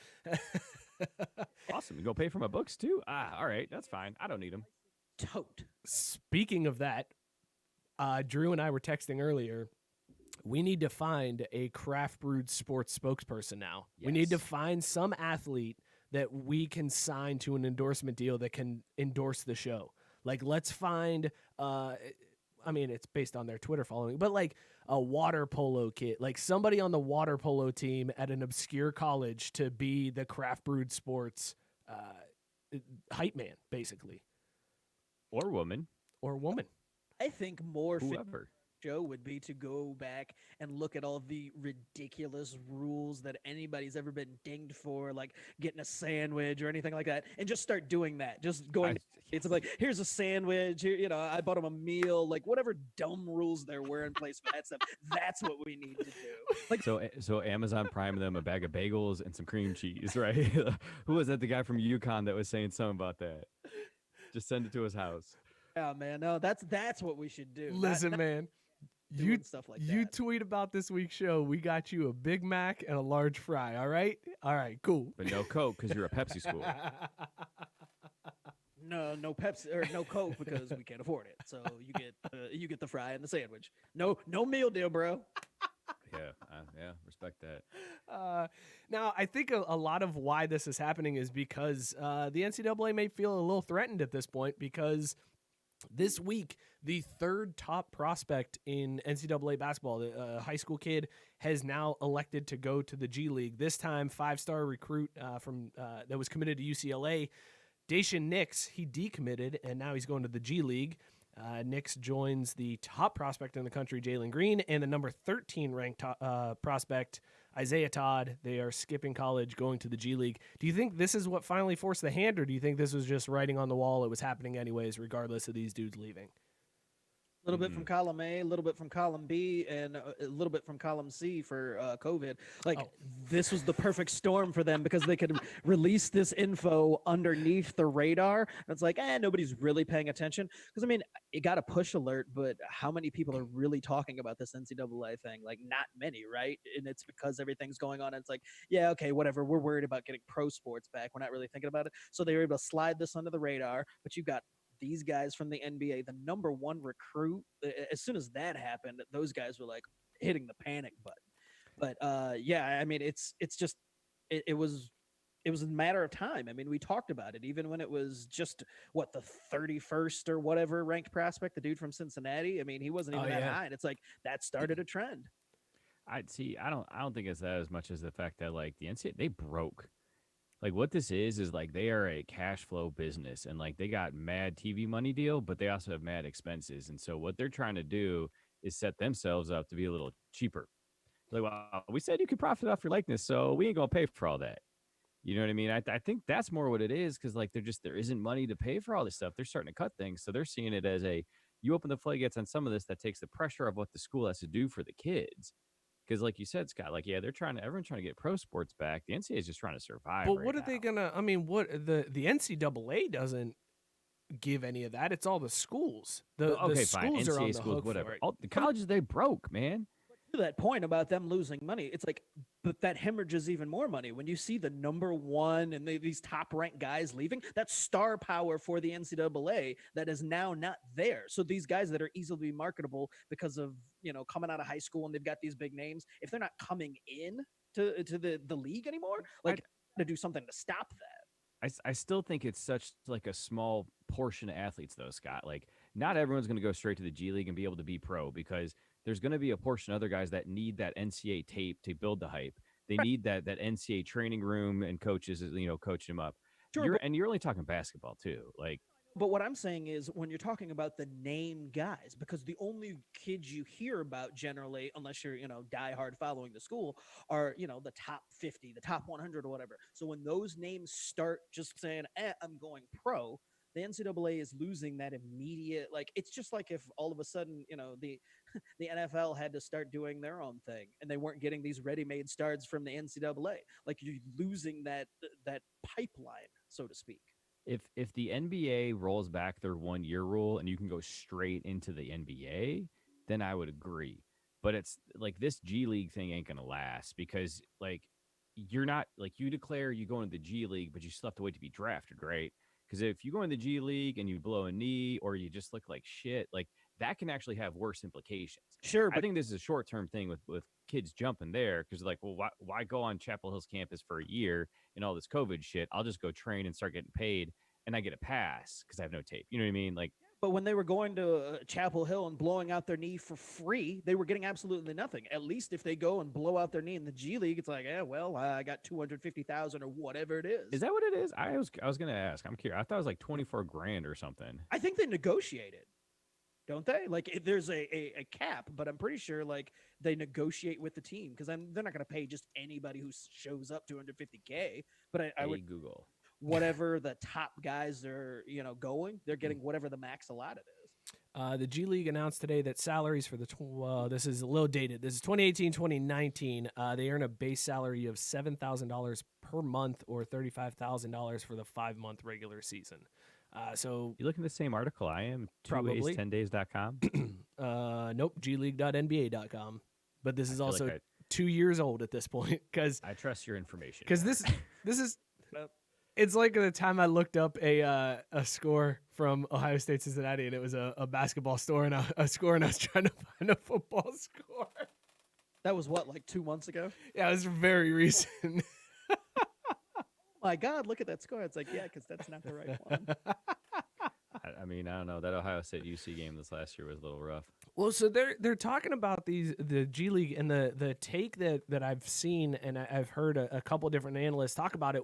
Speaker 3: Awesome. You go pay for my books, too? All right. That's fine. I don't need them.
Speaker 2: Tote.
Speaker 1: Speaking of that, Drew and I were texting earlier. We need to find a craft brewed sports spokesperson now. Yes. We need to find some athlete that we can sign to an endorsement deal that can endorse the show. Like, let's find, it's based on their Twitter following, but like a water polo kid, like somebody on the water polo team at an obscure college to be the craft brewed sports hype man, basically.
Speaker 3: Or woman.
Speaker 2: I think more fit
Speaker 3: Whoever.
Speaker 2: show would be to go back and look at all the ridiculous rules that anybody's ever been dinged for, like getting a sandwich or anything like that, and just start doing that. Just going
Speaker 3: I
Speaker 2: to it's like, here's a sandwich. Here, I bought him a meal. Like whatever dumb rules there were in place for that stuff. That's what we need to do. Like,
Speaker 3: so Amazon Prime them a bag of bagels and some cream cheese, right? Who was that? The guy from Yukon that was saying something about that. Just send it to his house.
Speaker 2: yeah, man, no, that's what we should do.
Speaker 1: Listen, man. You
Speaker 2: doing stuff like
Speaker 1: you
Speaker 2: that.
Speaker 1: tweet about this week's show. We got you a Big Mac and a large fry. All right, cool.
Speaker 3: But no Coke because you're a Pepsi school.
Speaker 2: No Pepsi or no Coke because we can't afford it. So you get the fry and the sandwich. No meal deal, bro.
Speaker 3: Yeah, respect that.
Speaker 1: Now, I think a lot of why this is happening is because the NCAA may feel a little threatened at this point because this week, the third top prospect in NCAA basketball, the high school kid, has now elected to go to the G League. This time, 5-star recruit from that was committed to UCLA, Dacian Nix, he decommitted, and now he's going to the G League. Nix joins the top prospect in the country, Jalen Green, and the number 13 ranked prospect, Isaiah Todd. They are skipping college, going to the G League. Do you think this is what finally forced the hand, or do you think this was just writing on the wall? It was happening anyways, regardless of these dudes leaving?
Speaker 2: A little bit from column A, a little bit from column B, and a little bit from column C for COVID. This was the perfect storm for them because they could release this info underneath the radar. And it's like, nobody's really paying attention. Because, I mean, it got a push alert, but how many people are really talking about this NCAA thing? Like, not many, right? And it's because everything's going on. And it's like, yeah, okay, whatever. We're worried about getting pro sports back. We're not really thinking about it. So they were able to slide this under the radar, but you've got these guys from the NBA, the number one recruit. As soon as that happened, those guys were like hitting the panic button. But yeah, I mean, it's just it was a matter of time. I mean, we talked about it even when it was just the 31st or whatever ranked prospect, the dude from Cincinnati. I mean, he wasn't even that high, and it's like that started a trend.
Speaker 3: I don't think it's that as much as the fact that like the NCAA they broke. Like what this is like they are a cash flow business and like they got mad TV money deal, but they also have mad expenses. And so what they're trying to do is set themselves up to be a little cheaper. Like, well, we said you could profit off your likeness, so we ain't gonna pay for all that. You know what I mean? I think that's more what it is because like there isn't money to pay for all this stuff. They're starting to cut things, so they're seeing it as you open the floodgates on some of this that takes the pressure of what the school has to do for the kids. Because, like you said, Scott, like everyone's trying to get pro sports back. The NCAA is just trying to survive.
Speaker 1: But what are they gonna? I mean, what the NCAA doesn't give any of that. It's all the schools. The schools
Speaker 3: fine.
Speaker 1: are
Speaker 3: NCAA
Speaker 1: on the
Speaker 3: schools,
Speaker 1: hook
Speaker 3: whatever.
Speaker 1: for it.
Speaker 3: All the colleges they broke, man.
Speaker 2: To that point about them losing money, it's like, but that hemorrhages even more money when you see the number one and these top ranked guys leaving. That's star power for the NCAA that is now not there. So these guys that are easily marketable because of coming out of high school and they've got these big names, if they're not coming in to the league anymore, like to do something to stop that.
Speaker 3: I still think it's such like a small portion of athletes though, Scott. Like not everyone's going to go straight to the G League and be able to be pro because there's going to be a portion of other guys that need that NCAA tape to build the hype. They need that NCAA training room and coaches, coaching them up.
Speaker 2: Sure,
Speaker 3: You're only talking basketball too. Like,
Speaker 2: but what I'm saying is when you're talking about the name guys, because the only kids you hear about generally, unless you're, diehard following the school, are, the top 50, the top 100 or whatever. So when those names start just saying, I'm going pro, the NCAA is losing that immediate, like, it's just like if all of a sudden, the NFL had to start doing their own thing and they weren't getting these ready-made stars from the NCAA. Like you're losing that pipeline, so to speak.
Speaker 3: if the NBA rolls back their 1 year rule and you can go straight into the NBA, then I would agree. But it's like this G League thing ain't gonna last because like you're not like you declare you go into the G League, but you still have to wait to be drafted, right? Because if you go in the G League and you blow a knee or you just look like shit, like that can actually have worse implications.
Speaker 2: Sure,
Speaker 3: I think this is a short term thing with kids jumping there because like, well, why go on Chapel Hill's campus for a year and all this COVID shit? I'll just go train and start getting paid, and I get a pass because I have no tape. You know what I mean? Like,
Speaker 2: but when they were going to Chapel Hill and blowing out their knee for free, they were getting absolutely nothing. At least if they go and blow out their knee in the G League, it's like, well, I got 250,000 or whatever it is.
Speaker 3: Is that what it is? I was gonna ask. I'm curious. I thought it was like 24 grand or something.
Speaker 2: I think they negotiated. don't they? Like there's a cap, but I'm pretty sure like they negotiate with the team because they're not going to pay just anybody who shows up 250K. But I would
Speaker 3: Google.
Speaker 2: whatever the top guys are going, they're getting whatever the max allotted is.
Speaker 1: The G League announced today that salaries for this is a little dated. This is 2018-2019. They earn a base salary of $7,000 per month or $35,000 for the 5-month regular season. So
Speaker 3: you look at the same article I am,
Speaker 1: probably
Speaker 3: 10days.com.
Speaker 1: Nope, gleague.nba.com. But this is also
Speaker 3: like
Speaker 1: 2 years old at this point because
Speaker 3: I trust your information.
Speaker 1: Because this is it's like the time I looked up a score from Ohio State Cincinnati, and it was a basketball score and a score, and I was trying to find a football score.
Speaker 2: That was what, like 2 months ago?
Speaker 1: Yeah, it was very recent.
Speaker 2: My God, look at that score. It's like, yeah, because that's not the right one.
Speaker 3: I mean, I don't know. That Ohio State UC game this last year was a little rough.
Speaker 1: Well, so they're talking about the G League, and the take that I've seen and I've heard a couple different analysts talk about it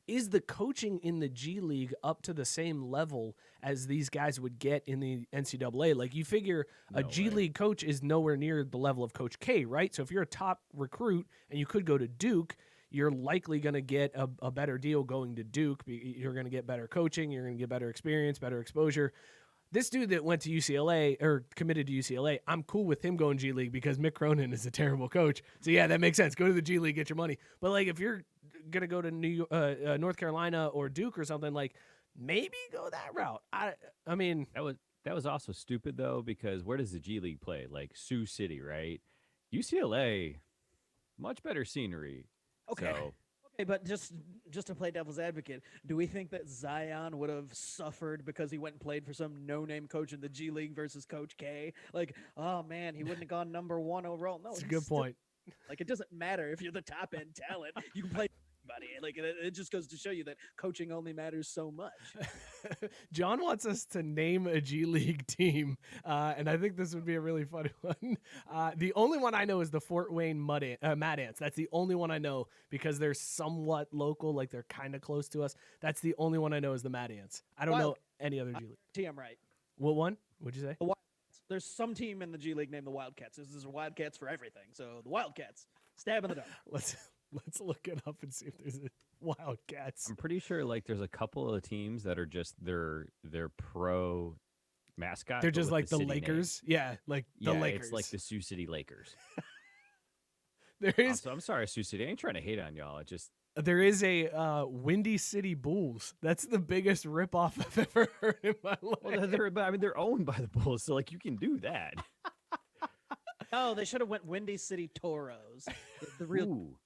Speaker 1: is the coaching in the G League up to the same level as these guys would get in the NCAA? Like, you figure a G League coach is nowhere near the level of Coach K, right? So if you're a top recruit and you could go to Duke, you're likely going to get a better deal going to Duke. You're going to get better coaching. You're going to get better experience, better exposure. This dude that went to UCLA or committed to UCLA, I'm cool with him going G League because Mick Cronin is a terrible coach. So, yeah, that makes sense. Go to the G League, get your money. But, like, if you're going to go to North Carolina or Duke or something, like, maybe go that route. I mean.
Speaker 3: That was also stupid, though, because where does the G League play? Like, Sioux City, right? UCLA, much better scenery.
Speaker 2: Okay.
Speaker 3: So,
Speaker 2: okay, but just to play devil's advocate, do we think that Zion would have suffered because he went and played for some no-name coach in the G League versus Coach K? Like, oh man, he wouldn't have gone number 1 overall. No,
Speaker 1: that's a good point.
Speaker 2: Like, it doesn't matter if you're the top end talent. You can play anybody. Like, it just goes to show you that coaching only matters so much.
Speaker 1: John wants us to name a G League team, and I think this would be a really funny one. The only one I know is the Fort Wayne Mad Ants. That's the only one I know because they're somewhat local, like they're kind of close to us. That's the only one I know is the Mad Ants. I don't know any other G League.
Speaker 2: TM right.
Speaker 1: What one? What'd you say?
Speaker 2: The Wildcats. There's some team in the G League named the Wildcats. There's Wildcats for everything. So the Wildcats, stab in the dark.
Speaker 1: Let's look it up and see if there's a Wildcats.
Speaker 3: I'm pretty sure like there's a couple of teams that are just their pro mascot.
Speaker 1: They're just like the
Speaker 3: Lakers.
Speaker 1: Name. Yeah, like the Lakers.
Speaker 3: It's like the Sioux City Lakers.
Speaker 1: There is.
Speaker 3: So I'm sorry, Sioux City. I ain't trying to hate on y'all.
Speaker 1: There is a Windy City Bulls. That's the biggest ripoff I've ever heard in my life.
Speaker 3: Well, they're owned by the Bulls, so like you can do that.
Speaker 2: Oh, they should have went Windy City Toros. The real.
Speaker 3: Ooh.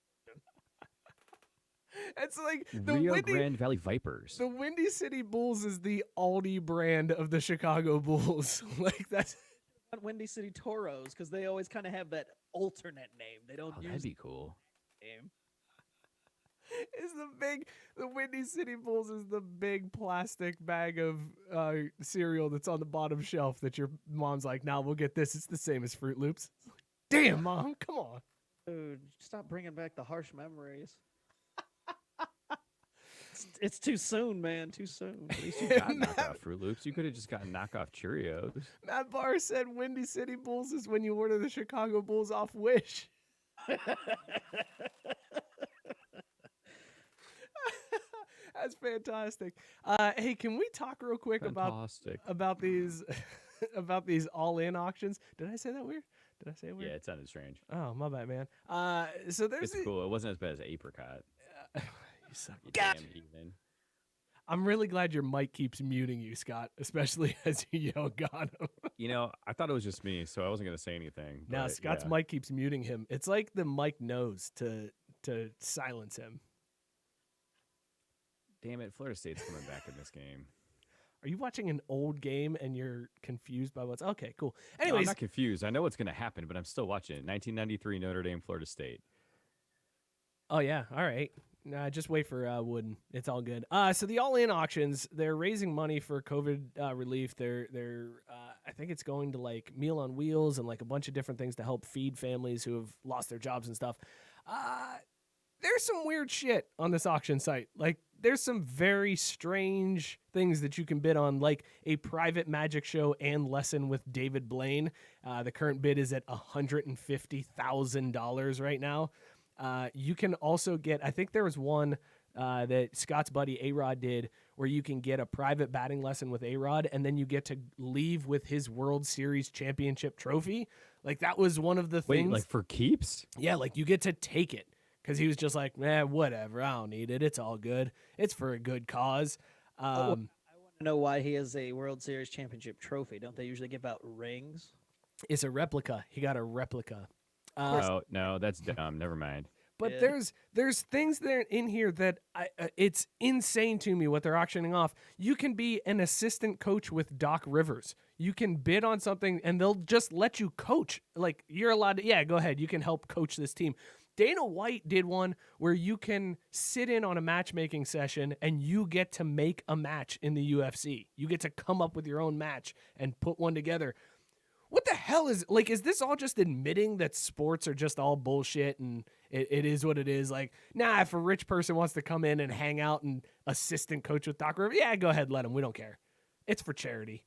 Speaker 1: It's like the
Speaker 3: Rio Grande Valley Vipers.
Speaker 1: The Windy City Bulls is the Aldi brand of the Chicago Bulls. Like that's
Speaker 2: Windy City Toros because they always kind of have that alternate name. They don't use.
Speaker 3: That'd be cool.
Speaker 2: Name.
Speaker 1: Is the Windy City Bulls is the big plastic bag of cereal that's on the bottom shelf that your mom's like, nah, we'll get this. It's the same as Fruit Loops. Damn, Mom, come on.
Speaker 2: Dude, stop bringing back the harsh memories. It's too soon, man. Too soon.
Speaker 3: At least you got knockoff Fruit Loops. You could have just gotten knockoff Cheerios.
Speaker 1: Matt Barr said Windy City Bulls is when you order the Chicago Bulls off Wish. That's fantastic. Hey, can we talk real quick about these about these all-in auctions? Did I say that weird? Did I say it weird?
Speaker 3: Yeah, it sounded strange.
Speaker 1: Oh, my bad, man. So there's
Speaker 3: it's cool. It wasn't as bad as Apricot.
Speaker 1: You suck.
Speaker 3: You damn heathen.
Speaker 1: I'm really glad your mic keeps muting you, Scott, especially as you yell "God."
Speaker 3: You know, I thought it was just me, so I wasn't gonna say anything.
Speaker 1: No, Scott's mic keeps muting him. It's like the mic knows to silence him.
Speaker 3: Damn it, Florida State's coming back in this game.
Speaker 1: Are you watching an old game and you're confused by what's okay? Cool. Anyways,
Speaker 3: no, I'm not confused. I know what's gonna happen, but I'm still watching it. 1993 Notre Dame, Florida State.
Speaker 1: Oh yeah, all right. Nah, just wait for Wooden. It's all good. So the all-in auctions, they're raising money for COVID relief. They're I think it's going to like Meal on Wheels and like a bunch of different things to help feed families who have lost their jobs and stuff. there's some weird shit on this auction site. Like, there's some very strange things that you can bid on, like a private magic show and lesson with David Blaine. The current bid is at $150,000 right now. You can also get, I think there was one that Scott's buddy A-Rod did, where you can get a private batting lesson with A-Rod, and then you get to leave with his World Series championship trophy. Like, that was one of the things.
Speaker 3: Wait, like for keeps?
Speaker 1: Yeah, like you get to take it. Because he was just like, whatever, I don't need it. It's all good. It's for a good cause.
Speaker 2: I want to know why he has a World Series championship trophy. Don't they usually give out rings?
Speaker 1: It's a replica. He got a replica.
Speaker 3: No, that's dumb. Never mind.
Speaker 1: But
Speaker 2: Yeah.
Speaker 1: there's things there in here that it's insane to me what they're auctioning off. You can be an assistant coach with Doc Rivers. You can bid on something and they'll just let you coach. Like, you're allowed to, go ahead. You can help coach this team. Dana White did one where you can sit in on a matchmaking session and you get to make a match in the UFC. You get to come up with your own match and put one together. What the hell is this all just admitting that sports are just all bullshit and it is what it is? Like, nah, if a rich person wants to come in and hang out and assistant coach with Doc Rivers, yeah, go ahead, let him. We don't care. It's for charity.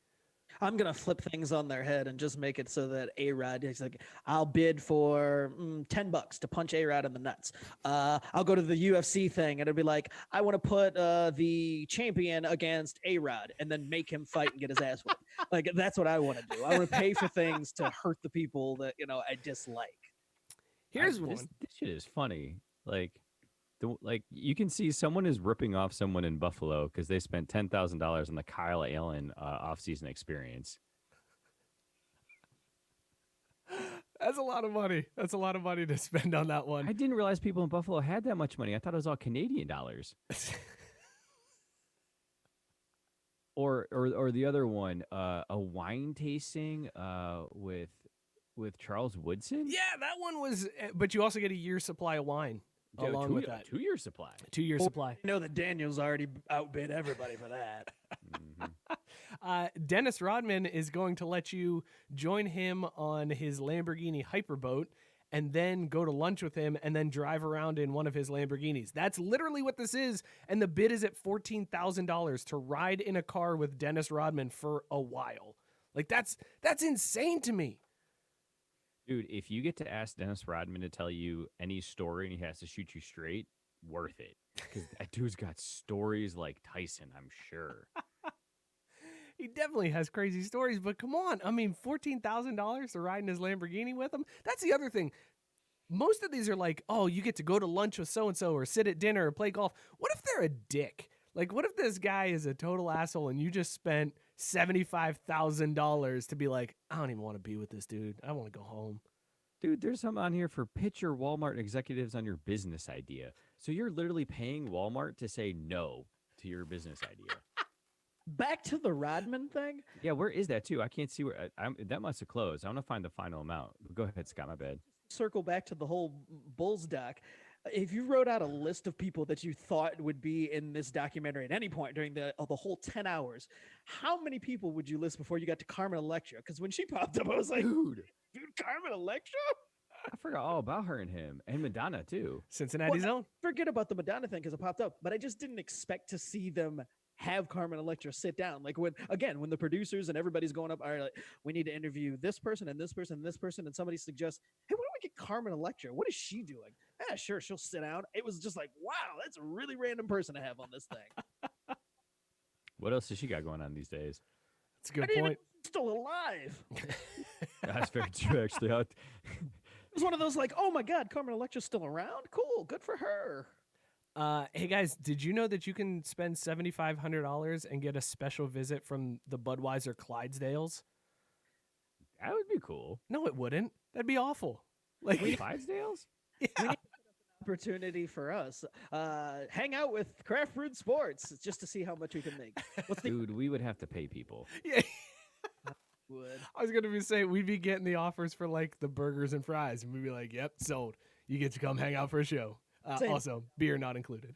Speaker 2: I'm going to flip things on their head and just make it so that A-Rod is like, I'll bid for $10 to punch A-Rod in the nuts. I'll go to the UFC thing and it'll be like, I want to put the champion against A-Rod and then make him fight and get his ass whipped. Like, that's what I want to do. I want to pay for things to hurt the people that, I dislike.
Speaker 1: Here's one.
Speaker 3: This shit is funny. Like you can see someone is ripping off someone in Buffalo because they spent $10,000 on the Kyle Allen off-season experience.
Speaker 1: That's a lot of money. That's a lot of money to spend on that one.
Speaker 3: I didn't realize people in Buffalo had that much money. I thought it was all Canadian dollars. Or the other one, a wine tasting with Charles Woodson.
Speaker 1: Yeah, that one was. But you also get a year's supply of wine along with that.
Speaker 3: 2-year supply.
Speaker 1: 2-year supply.
Speaker 2: I know that Daniel's already outbid everybody for that.
Speaker 1: Dennis Rodman is going to let you join him on his Lamborghini Hyperboat and then go to lunch with him and then drive around in one of his Lamborghinis. That's literally what this is. And the bid is at $14,000 to ride in a car with Dennis Rodman for a while. Like, that's insane to me.
Speaker 3: Dude, if you get to ask Dennis Rodman to tell you any story and he has to shoot you straight, worth it. Because that dude's got stories like Tyson, I'm sure.
Speaker 1: He definitely has crazy stories, but come on. I mean, $14,000 to ride in his Lamborghini with him? That's the other thing. Most of these are like, oh, you get to go to lunch with so-and-so or sit at dinner or play golf. What if they're a dick? Like, what if this guy is a total asshole and you just spent $75,000 to be like, I don't even want to be with this dude. I want to go home.
Speaker 3: Dude, there's some on here for pitch your Walmart executives on your business idea. So you're literally paying Walmart to say no to your business idea.
Speaker 2: Back to the Rodman thing.
Speaker 3: Yeah, where is that too? I can't see where that must have closed. I want to find the final amount. Go ahead, Scott. My bad.
Speaker 2: Circle back to the whole Bulls doc. If you wrote out a list of people that you thought would be in this documentary at any point during the whole 10 hours, how many people would you list before you got to Carmen Electra? Because when she popped up, I was like, dude, Carmen Electra?
Speaker 3: I forgot all about her and him and Madonna too.
Speaker 1: Cincinnati's own.
Speaker 2: Forget about the Madonna thing because it popped up, but I just didn't expect to see them have Carmen Electra sit down. Like when the producers and everybody's going up, all right, like, we need to interview this person and this person and this person, and somebody suggests, hey, why don't we get Carmen Electra? What is she doing? Yeah, sure, she'll sit down. It was just like, wow, that's a really random person to have on this thing.
Speaker 3: What else has she got going on these days?
Speaker 1: That's a good point.
Speaker 2: Still alive.
Speaker 3: That's very true, actually.
Speaker 2: It was one of those like, oh my God, Carmen Electra's still around? Cool, good for her.
Speaker 1: Hey guys, did you know that you can spend $7,500 and get a special visit from the Budweiser Clydesdales?
Speaker 3: That would be cool.
Speaker 1: No, it wouldn't. That'd be awful. Like
Speaker 3: Clydesdales?
Speaker 1: Yeah.
Speaker 2: Opportunity for us. Hang out with Craft Brewed Sports just to see how much we can make.
Speaker 3: Dude, we would have to pay people.
Speaker 1: Yeah.
Speaker 2: Would.
Speaker 1: I was gonna be saying we'd be getting the offers for like the burgers and fries, and we'd be like, "Yep, sold. You get to come hang out for a show. Also, beer not included.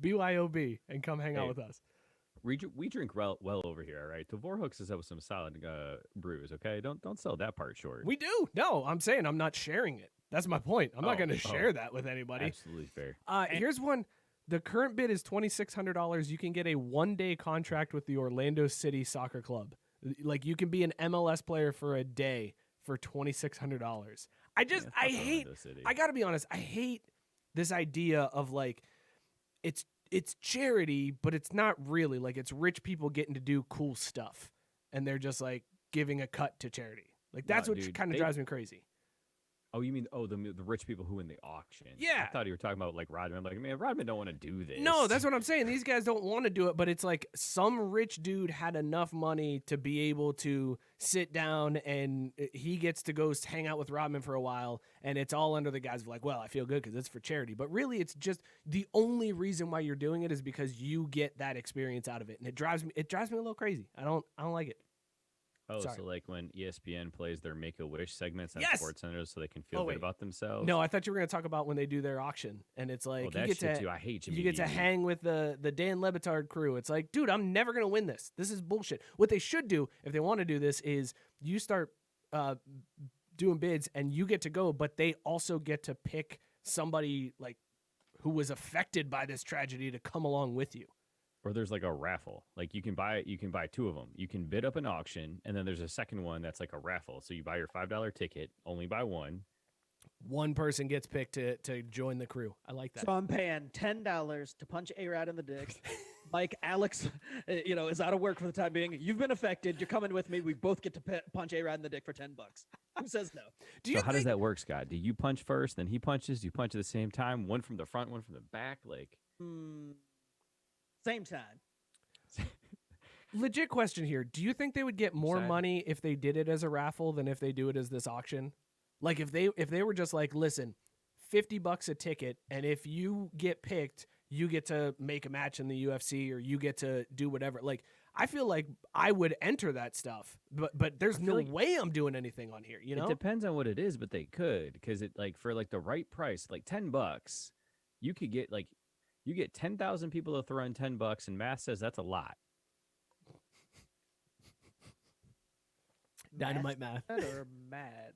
Speaker 1: BYOB and come hang out with us."
Speaker 3: We drink well over here, all right? The Vorhooks is up with some solid brews, okay? Don't sell that part short.
Speaker 1: We do. No, I'm saying I'm not sharing it. That's my point. I'm not going to
Speaker 3: Oh,
Speaker 1: share that with anybody.
Speaker 3: Absolutely fair.
Speaker 1: Here's one. The current bid is $2,600. You can get a 1-day contract with the Orlando City Soccer Club. Like, you can be an MLS player for a day for $2,600. I hate. I got to be honest. I hate this idea of like, it's charity, but it's not really. Like, it's rich people getting to do cool stuff, and they're just like giving a cut to charity. Like, that's what kind of drives me crazy.
Speaker 3: Oh, you mean the rich people who win the auction?
Speaker 1: Yeah.
Speaker 3: I thought you were talking about like Rodman. I'm like, man, Rodman don't want to do this.
Speaker 1: No, that's what I'm saying. These guys don't want to do it, but it's like some rich dude had enough money to be able to sit down and he gets to go hang out with Rodman for a while, and it's all under the guise of like, well, I feel good because it's for charity. But really, it's just the only reason why you're doing it is because you get that experience out of it, and it drives me a little crazy. I don't like it.
Speaker 3: Oh,
Speaker 1: Sorry.
Speaker 3: So like when ESPN plays their Make-A-Wish segments on
Speaker 1: Yes!
Speaker 3: SportsCenter so they can feel good about themselves?
Speaker 1: No, I thought you were going to talk about when they do their auction, and it's like
Speaker 3: that
Speaker 1: you get
Speaker 3: shit too. I hate Jimmy
Speaker 1: you get to
Speaker 3: V.
Speaker 1: hang with the Dan Le Batard crew. It's like, dude, I'm never going to win this. This is bullshit. What they should do if they want to do this is you start doing bids and you get to go, but they also get to pick somebody like who was affected by this tragedy to come along with you.
Speaker 3: Or there's like a raffle. Like you can buy two of them. You can bid up an auction, and then there's a second one that's like a raffle. So you buy your $5 ticket, only buy one.
Speaker 1: One person gets picked to join the crew. I like that.
Speaker 2: So I'm paying $10 to punch A-Rod in the dick. Mike, Alex, is out of work for the time being. You've been affected. You're coming with me. We both get to punch A-Rod in the dick for $10. Who says no?
Speaker 3: How does that work, Scott? Do you punch first, then he punches? Do you punch at the same time? One from the front, one from the back? Like,
Speaker 2: same time.
Speaker 1: Legit question here. Do you think they would get more money if they did it as a raffle than if they do it as this auction? Like if they were just like, listen, $50 a ticket, and if you get picked, you get to make a match in the UFC or you get to do whatever. Like, I feel like I would enter that stuff, but there's no way I'm doing anything on here. You know,
Speaker 3: it depends on what it is, but they could, because it like for like the right price, like $10, you could get like. You get 10,000 people to throw in $10, and math says that's a lot.
Speaker 1: Dynamite math.
Speaker 2: Or mad?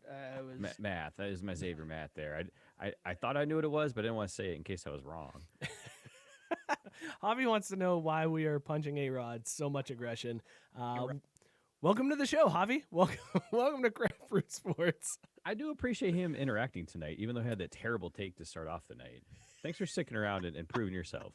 Speaker 3: Math. That is my Xavier math there. I thought I knew what it was, but I didn't want to say it in case I was wrong.
Speaker 1: Javi wants to know why we are punching A-Rod. So much aggression. Welcome to the show, Javi. Welcome to Craft Fruit Sports.
Speaker 3: I do appreciate him interacting tonight, even though he had that terrible take to start off the night. Thanks for sticking around and proving yourself.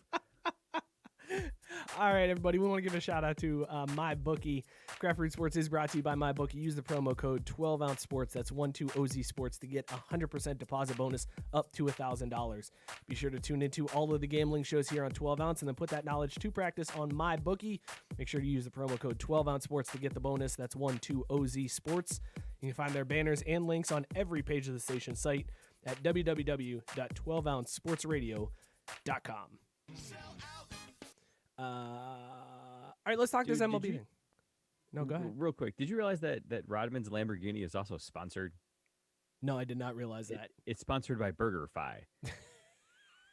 Speaker 1: All right, everybody. We want to give a shout out to MyBookie. Craft Fruit Sports is brought to you by MyBookie. Use the promo code 12ounce sports. That's 12OZ sports to get 100% deposit bonus up to $1,000. Be sure to tune into all of the gambling shows here on 12 ounce and then put that knowledge to practice on MyBookie. Make sure to use the promo code 12ounce sports to get the bonus. That's 12OZ sports. You can find their banners and links on every page of the station site at www.12ouncesportsradio.com. All right, let's talk this MLB thing. No, go ahead.
Speaker 3: Real quick, did you realize that Rodman's Lamborghini is also sponsored?
Speaker 1: No, I did not realize that.
Speaker 3: It's sponsored by BurgerFi.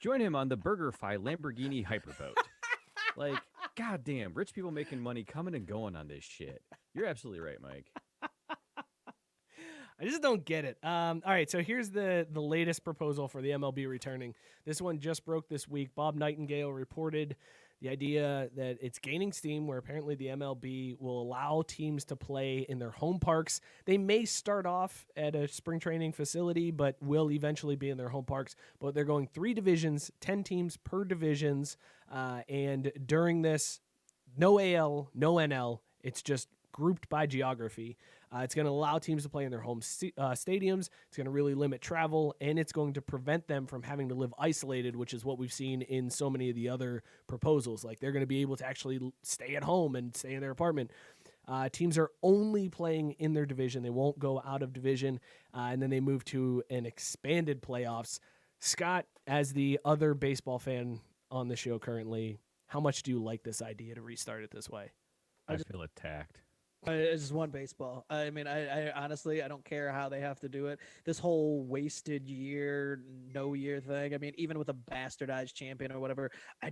Speaker 3: Join him on the BurgerFi Lamborghini Hyperboat. Like, goddamn, rich people making money coming and going on this shit. You're absolutely right, Mike.
Speaker 1: I just don't get it. All right, so here's the latest proposal for the MLB returning. This one just broke this week. Bob Nightingale reported the idea that it's gaining steam, where apparently the MLB will allow teams to play in their home parks. They may start off at a spring training facility, but will eventually be in their home parks. But they're going 3 divisions, 10 teams per divisions. And during this, no AL, no NL. It's just grouped by geography. It's going to allow teams to play in their home stadiums. It's going to really limit travel, and it's going to prevent them from having to live isolated, which is what we've seen in so many of the other proposals. Like, they're going to be able to actually stay at home and stay in their apartment. Teams are only playing in their division. They won't go out of division, and then they move to an expanded playoffs. Scott, as the other baseball fan on the show currently, how much do you like this idea to restart it this way?
Speaker 3: I feel attacked.
Speaker 2: It's just one baseball. I mean, I honestly, I don't care how they have to do it. This whole wasted year, no year thing. I mean, even with a bastardized champion or whatever, I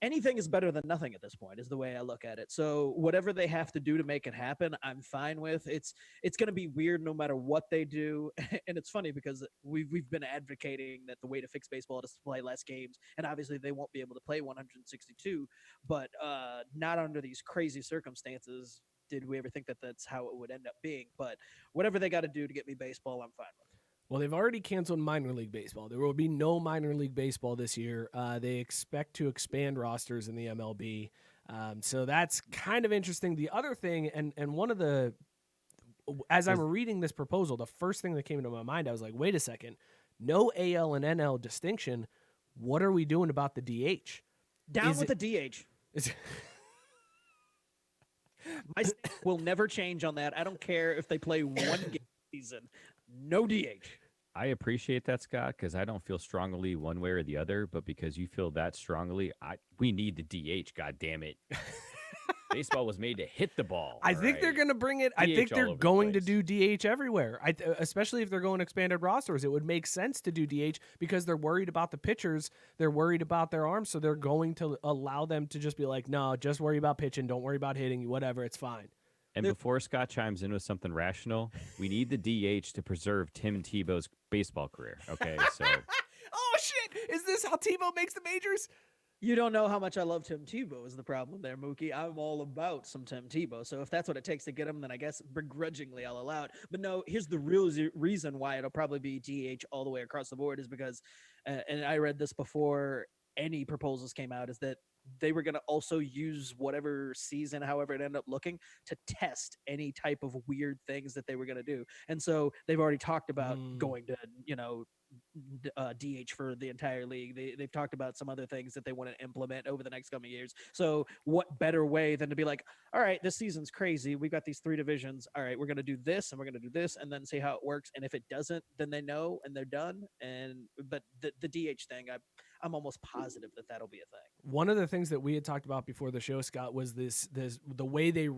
Speaker 2: anything is better than nothing at this point is the way I look at it. So whatever they have to do to make it happen, I'm fine with. It's going to be weird no matter what they do. And it's funny because we've been advocating that the way to fix baseball is to play less games, and obviously they won't be able to play 162, but not under these crazy circumstances did we ever think that that's how it would end up being. But whatever they got to do to get me baseball, I'm fine with.
Speaker 1: Well, they've already canceled minor league baseball. There will be no minor league baseball this year. They expect to expand rosters in the MLB. So that's kind of interesting. The other thing, and one of the, as I'm reading this proposal, the first thing that came into my mind, I was like, wait a second, no AL and NL distinction. What are we doing about the DH?
Speaker 2: Down with the DH. My stance will never change on that. I don't care if they play one game season. No DH.
Speaker 3: I appreciate that, Scott, because I don't feel strongly one way or the other, but because you feel that strongly, we need the DH, God damn it. Baseball was made to hit the ball.
Speaker 1: I think they're going to bring it. I think they're going to do DH everywhere, especially if they're going expanded rosters. It would make sense to do DH because they're worried about the pitchers. They're worried about their arms, so they're going to allow them to just be like, no, just worry about pitching. Don't worry about hitting. Whatever, it's fine.
Speaker 3: And before Scott chimes in with something rational, we need the DH to preserve Tim Tebow's baseball career. Okay, so.
Speaker 1: Oh, shit. Is this how Tebow makes the majors?
Speaker 2: You don't know how much I love Tim Tebow is the problem there, Mookie. I'm all about some Tim Tebow. So if that's what it takes to get him, then I guess begrudgingly I'll allow it. But no, here's the real reason why it'll probably be DH all the way across the board is because, and I read this before any proposals came out, is that they were going to also use whatever season, however it ended up looking, to test any type of weird things that they were going to do. And so they've already talked about going to, DH for the entire league. They've talked about some other things that they want to implement over the next coming years. So what better way than to be like, all right, this season's crazy. We've got these 3 divisions. All right, we're going to do this and we're going to do this and then see how it works. And if it doesn't, then they know and they're done. But the DH thing, I'm almost positive that that'll be a thing.
Speaker 1: One of the things that we had talked about before the show, Scott, was the way they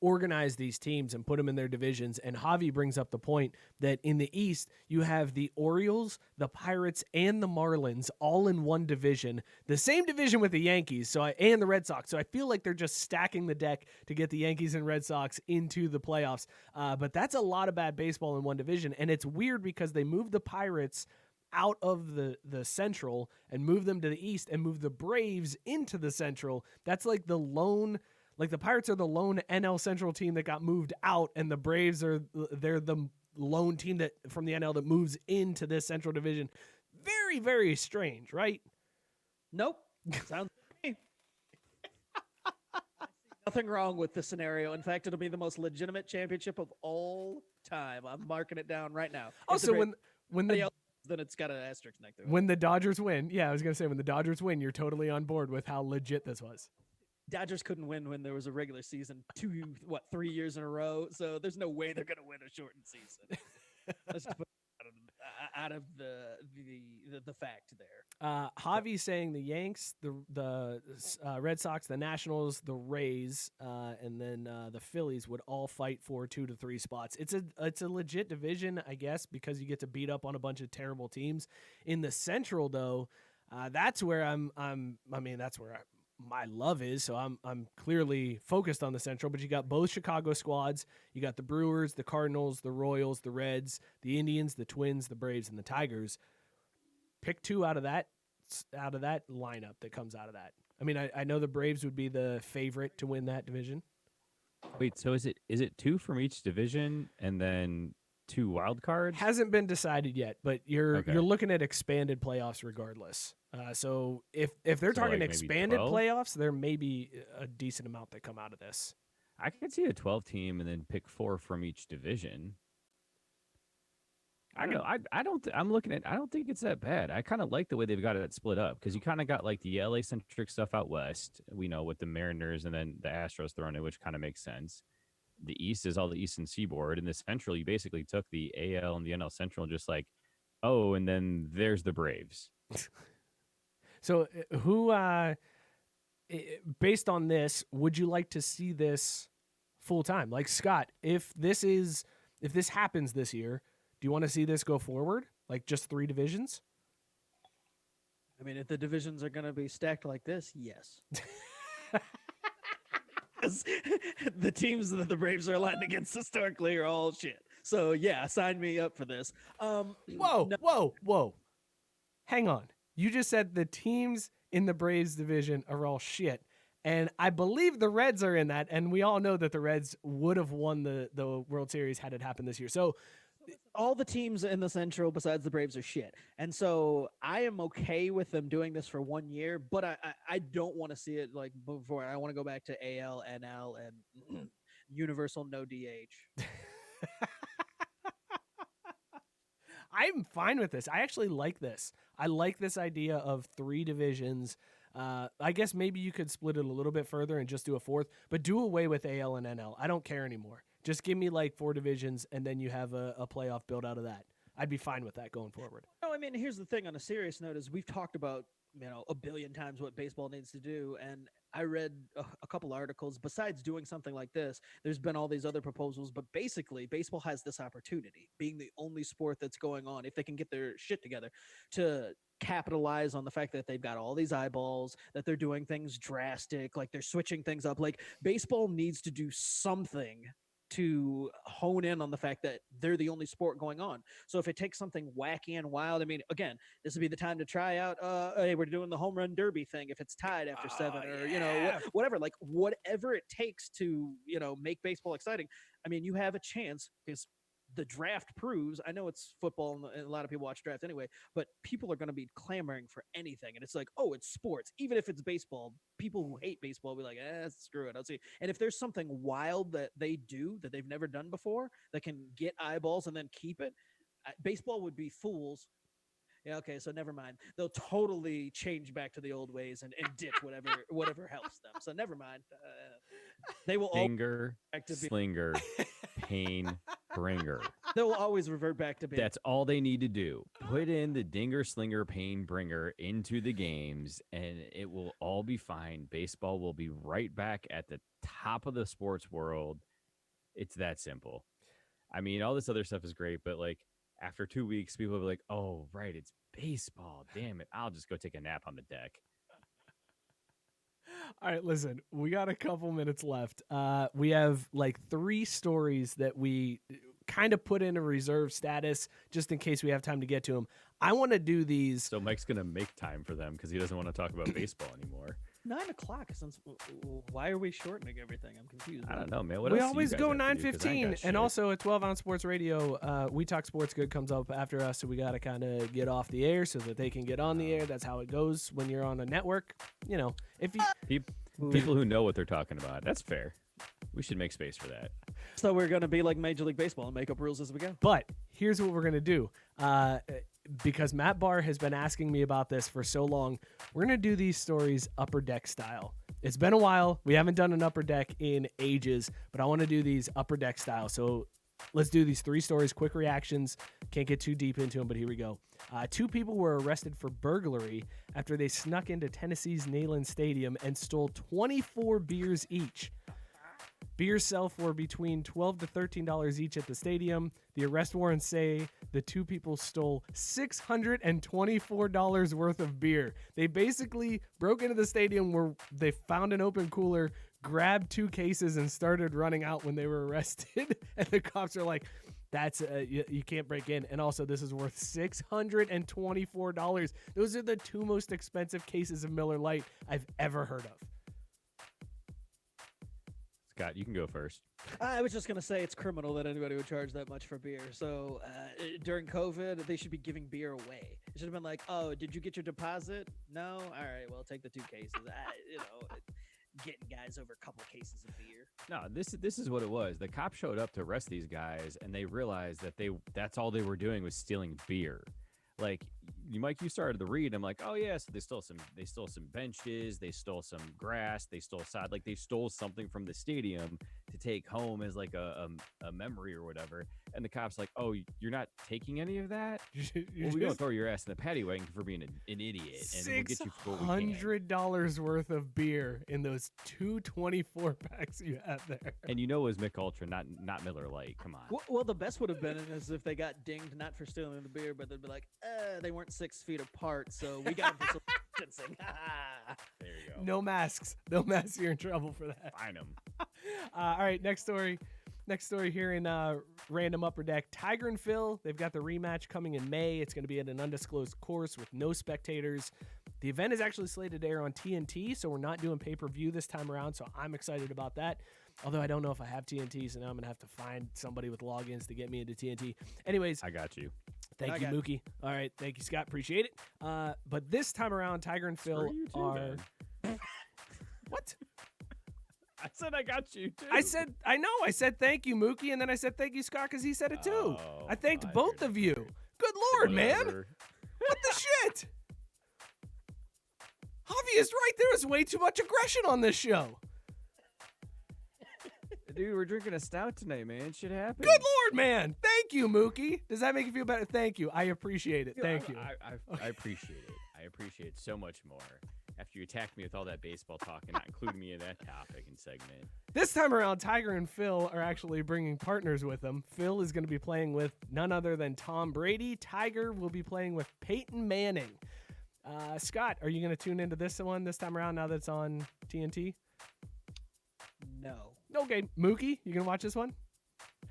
Speaker 1: organize these teams and put them in their divisions. And Javi brings up the point that in the East, you have the Orioles, the Pirates, and the Marlins all in one division, the same division with the Yankees and the Red Sox. So I feel like they're just stacking the deck to get the Yankees and Red Sox into the playoffs. But that's a lot of bad baseball in one division. And it's weird because they moved the Pirates out of the Central and move them to the East and move the Braves into the Central. That's like the Pirates are the lone NL Central team that got moved out, and the Braves they're the lone team that from the NL that moves into this Central division. Very, very strange, right?
Speaker 2: Nope. Sounds like me. Nothing wrong with the scenario. In fact, it'll be the most legitimate championship of all time. I'm marking it down right now.
Speaker 1: Also,
Speaker 2: then it's got an asterisk next to it.
Speaker 1: When the Dodgers win, I was going to say, when the Dodgers win, you're totally on board with how legit this was.
Speaker 2: Dodgers couldn't win when there was a regular season 3 years in a row. So there's no way they're going to win a shortened season. Let's just put out of the fact there.
Speaker 1: Javi's saying the Yanks, the Red Sox, the Nationals, the Rays, and then the Phillies would all fight for 2 to 3 spots. It's a legit division, I guess, because you get to beat up on a bunch of terrible teams. In the Central, though, that's where that's where my love is. So I'm clearly focused on the Central, but you got both Chicago squads. You got the Brewers, the Cardinals, the Royals, the Reds, the Indians, the Twins, the Braves, and the Tigers. Pick 2 out of that lineup that comes out of that. I mean, I know the Braves would be the favorite to win that division.
Speaker 3: Wait, so is it 2 from each division and then 2 wild cards?
Speaker 1: Hasn't been decided yet, but you're looking at expanded playoffs regardless. So if they're talking expanded playoffs, there may be a decent amount that come out of this.
Speaker 3: I could see a 12 team and then pick 4 from each division. I don't think it's that bad. I kind of like the way they've got it split up because you kind of got like the LA centric stuff out west. We know with the Mariners and then the Astros thrown in, which kind of makes sense. The East is all the Eastern Seaboard, and the Central, you basically took the AL and the NL Central and just like, oh, and then there's the Braves.
Speaker 1: So who, based on this, would you like to see this full time? Like Scott, if this happens this year, do you want to see this go forward? Like just 3 divisions?
Speaker 2: I mean, if the divisions are going to be stacked like this, yes. 'Cause the teams that the Braves are aligned against historically are all shit. So yeah, sign me up for this.
Speaker 1: Whoa, whoa. Hang on. You just said the teams in the Braves division are all shit. And I believe the Reds are in that, and we all know that the Reds would have won the World Series had it happened this year. So
Speaker 2: all the teams in the Central besides the Braves are shit. And so I am okay with them doing this for 1 year, but I don't want to see it like before. I want to go back to AL, NL, and universal no DH.
Speaker 1: I'm fine with this. I actually like this. I like this idea of 3 divisions. I guess maybe you could split it a little bit further and just do a 4th, but do away with AL and NL. I don't care anymore. Just give me like 4 divisions, and then you have a playoff build out of that. I'd be fine with that going forward.
Speaker 2: No, I mean, here's the thing on a serious note is we've talked about, a billion times what baseball needs to do. And I read a couple articles. Besides doing something like this, there's been all these other proposals. But basically, baseball has this opportunity, being the only sport that's going on, if they can get their shit together, to capitalize on the fact that they've got all these eyeballs, that they're doing things drastic, like they're switching things up. Like baseball needs to do something to hone in on the fact that they're the only sport going on. So if it takes something wacky and wild, I mean, again, this would be the time to try out, hey, we're doing the home run derby thing if it's tied after 7 or, whatever, like whatever it takes to, make baseball exciting. I mean, you have a chance because the draft proves, I know it's football and a lot of people watch draft anyway, but people are going to be clamoring for anything. And it's like, oh, it's sports. Even if it's baseball, people who hate baseball will be like, screw it. I'll see. And if there's something wild that they do that they've never done before that can get eyeballs and then keep it, baseball would be fools. Yeah, okay, so never mind. They'll totally change back to the old ways and ditch whatever helps them. So never mind. They will
Speaker 3: Dinger, slinger, pain bringer.
Speaker 2: They will always revert back to being.
Speaker 3: That's all they need to do. Put in the dinger, slinger, pain bringer into the games, and it will all be fine. Baseball will be right back at the top of the sports world. It's that simple. I mean, all this other stuff is great, but like after 2 weeks, people will be like, oh, right, it's baseball. Damn it. I'll just go take a nap on the deck.
Speaker 1: All right, listen, we got a couple minutes left. We have like 3 stories that we kind of put in a reserve status just in case we have time to get to them. I want to do these.
Speaker 3: So Mike's going to make time for them because he doesn't want to talk about baseball anymore.
Speaker 2: 9:00. Since why are we shortening everything? I'm confused.
Speaker 3: I don't know, man. What
Speaker 1: we
Speaker 3: else
Speaker 1: always go 9:15, and
Speaker 3: also
Speaker 1: also at 12 Ounce Sports Radio, We Talk Sports Good comes up after us, so we got to kind of get off the air so that they can get on the air. That's how it goes when you're on a network. If you
Speaker 3: people who know what they're talking about, that's fair. We should make space for that.
Speaker 2: So we're going to be like Major League Baseball and make up rules as we go.
Speaker 1: But here's what we're going to do. Because Matt Barr has been asking me about this for so long, we're going to do these stories upper deck style. It's been a while. We haven't done an upper deck in ages, but I want to do these upper deck style. So let's do these 3 stories, quick reactions. Can't get too deep into them, but here we go. 2 people were arrested for burglary after they snuck into Tennessee's Neyland Stadium and stole 24 beers each. Beers sell for between $12 to $13 each at the stadium. The arrest warrants say the 2 people stole $624 worth of beer. They basically broke into the stadium where they found an open cooler, grabbed 2 cases, and started running out when they were arrested. And the cops are like, that's you can't break in. And also, this is worth $624. Those are the 2 most expensive cases of Miller Lite I've ever heard of.
Speaker 3: Scott, you can go first.
Speaker 2: I was just going to say it's criminal that anybody would charge that much for beer. So during COVID, they should be giving beer away. It should have been like, oh, did you get your deposit? No? All right, well, take the 2 cases. Getting guys over a couple cases of beer.
Speaker 3: No, this is what it was. The cops showed up to arrest these guys, and they realized that that's all they were doing was stealing beer. Like, Mike, you started the read. I'm like, oh yeah, so they stole some benches, they stole some grass, they stole sod, like they stole something from the stadium to take home as like a memory or whatever. And the cops like, oh, you're not taking any of that? Well, we don't throw your ass in the paddy wagon for being an idiot, and we'll get you for what we can.
Speaker 1: $600 worth of beer in those 2 24 packs you have there.
Speaker 3: And it was Mick Ultra, not Miller Lite. Come on.
Speaker 2: Well, the best would have been is if they got dinged not for stealing the beer, but they'd be like, they weren't weren't 6 feet apart, so we got to put some distancing.
Speaker 3: There you go.
Speaker 1: No masks. No masks. You're in trouble for that.
Speaker 3: Find them.
Speaker 1: All right, next story. Next story here in Random Upper Deck. Tiger and Phil, they've got the rematch coming in May. It's going to be at an undisclosed course with no spectators. The event is actually slated to air on TNT, so we're not doing pay-per-view this time around, so I'm excited about that. Although I don't know if I have TNT, so now I'm going to have to find somebody with logins to get me into TNT. Anyways.
Speaker 3: I got you.
Speaker 1: Thank you, Mookie. All right, thank you, Scott. Appreciate it. But this time around, Tiger and Phil
Speaker 3: Screw you too,
Speaker 1: are...
Speaker 3: then.
Speaker 1: What?
Speaker 3: I said I got you too.
Speaker 1: I said thank you, Mookie, and then I said thank you, Scott, because he said it too.
Speaker 3: Oh,
Speaker 1: I thanked
Speaker 3: I
Speaker 1: both
Speaker 3: heard
Speaker 1: of you. Good Lord, man.
Speaker 3: Whatever.
Speaker 1: What the shit? Javi is right. There is way too much aggression on this show.
Speaker 3: Dude, we're drinking a stout tonight, man. Shit happens.
Speaker 1: Good Lord, man. Thank you, Mookie. Does that make you feel better? Thank you. I appreciate it. Thank you.
Speaker 3: I appreciate it. I appreciate it so much more after you attacked me with all that baseball talk and not including me in that topic and segment.
Speaker 1: This time around, Tiger and Phil are actually bringing partners with them. Phil is going to be playing with none other than Tom Brady. Tiger will be playing with Peyton Manning. Scott, are you going to tune into this one this time around now that it's on TNT?
Speaker 2: No.
Speaker 1: Okay, Mookie, you going to watch this one?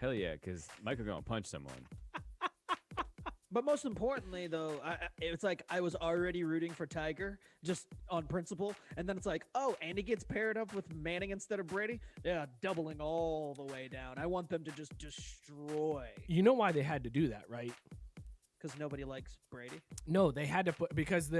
Speaker 3: Hell yeah, because Michael gonna punch someone.
Speaker 2: But most importantly, though, it's like I was already rooting for Tiger just on principle. And then it's like, oh, and he gets paired up with Manning instead of Brady. Yeah, doubling all the way down. I want them to just destroy.
Speaker 1: You know why they had to do that, right?
Speaker 2: Because nobody likes Brady.
Speaker 1: No, they had to put, because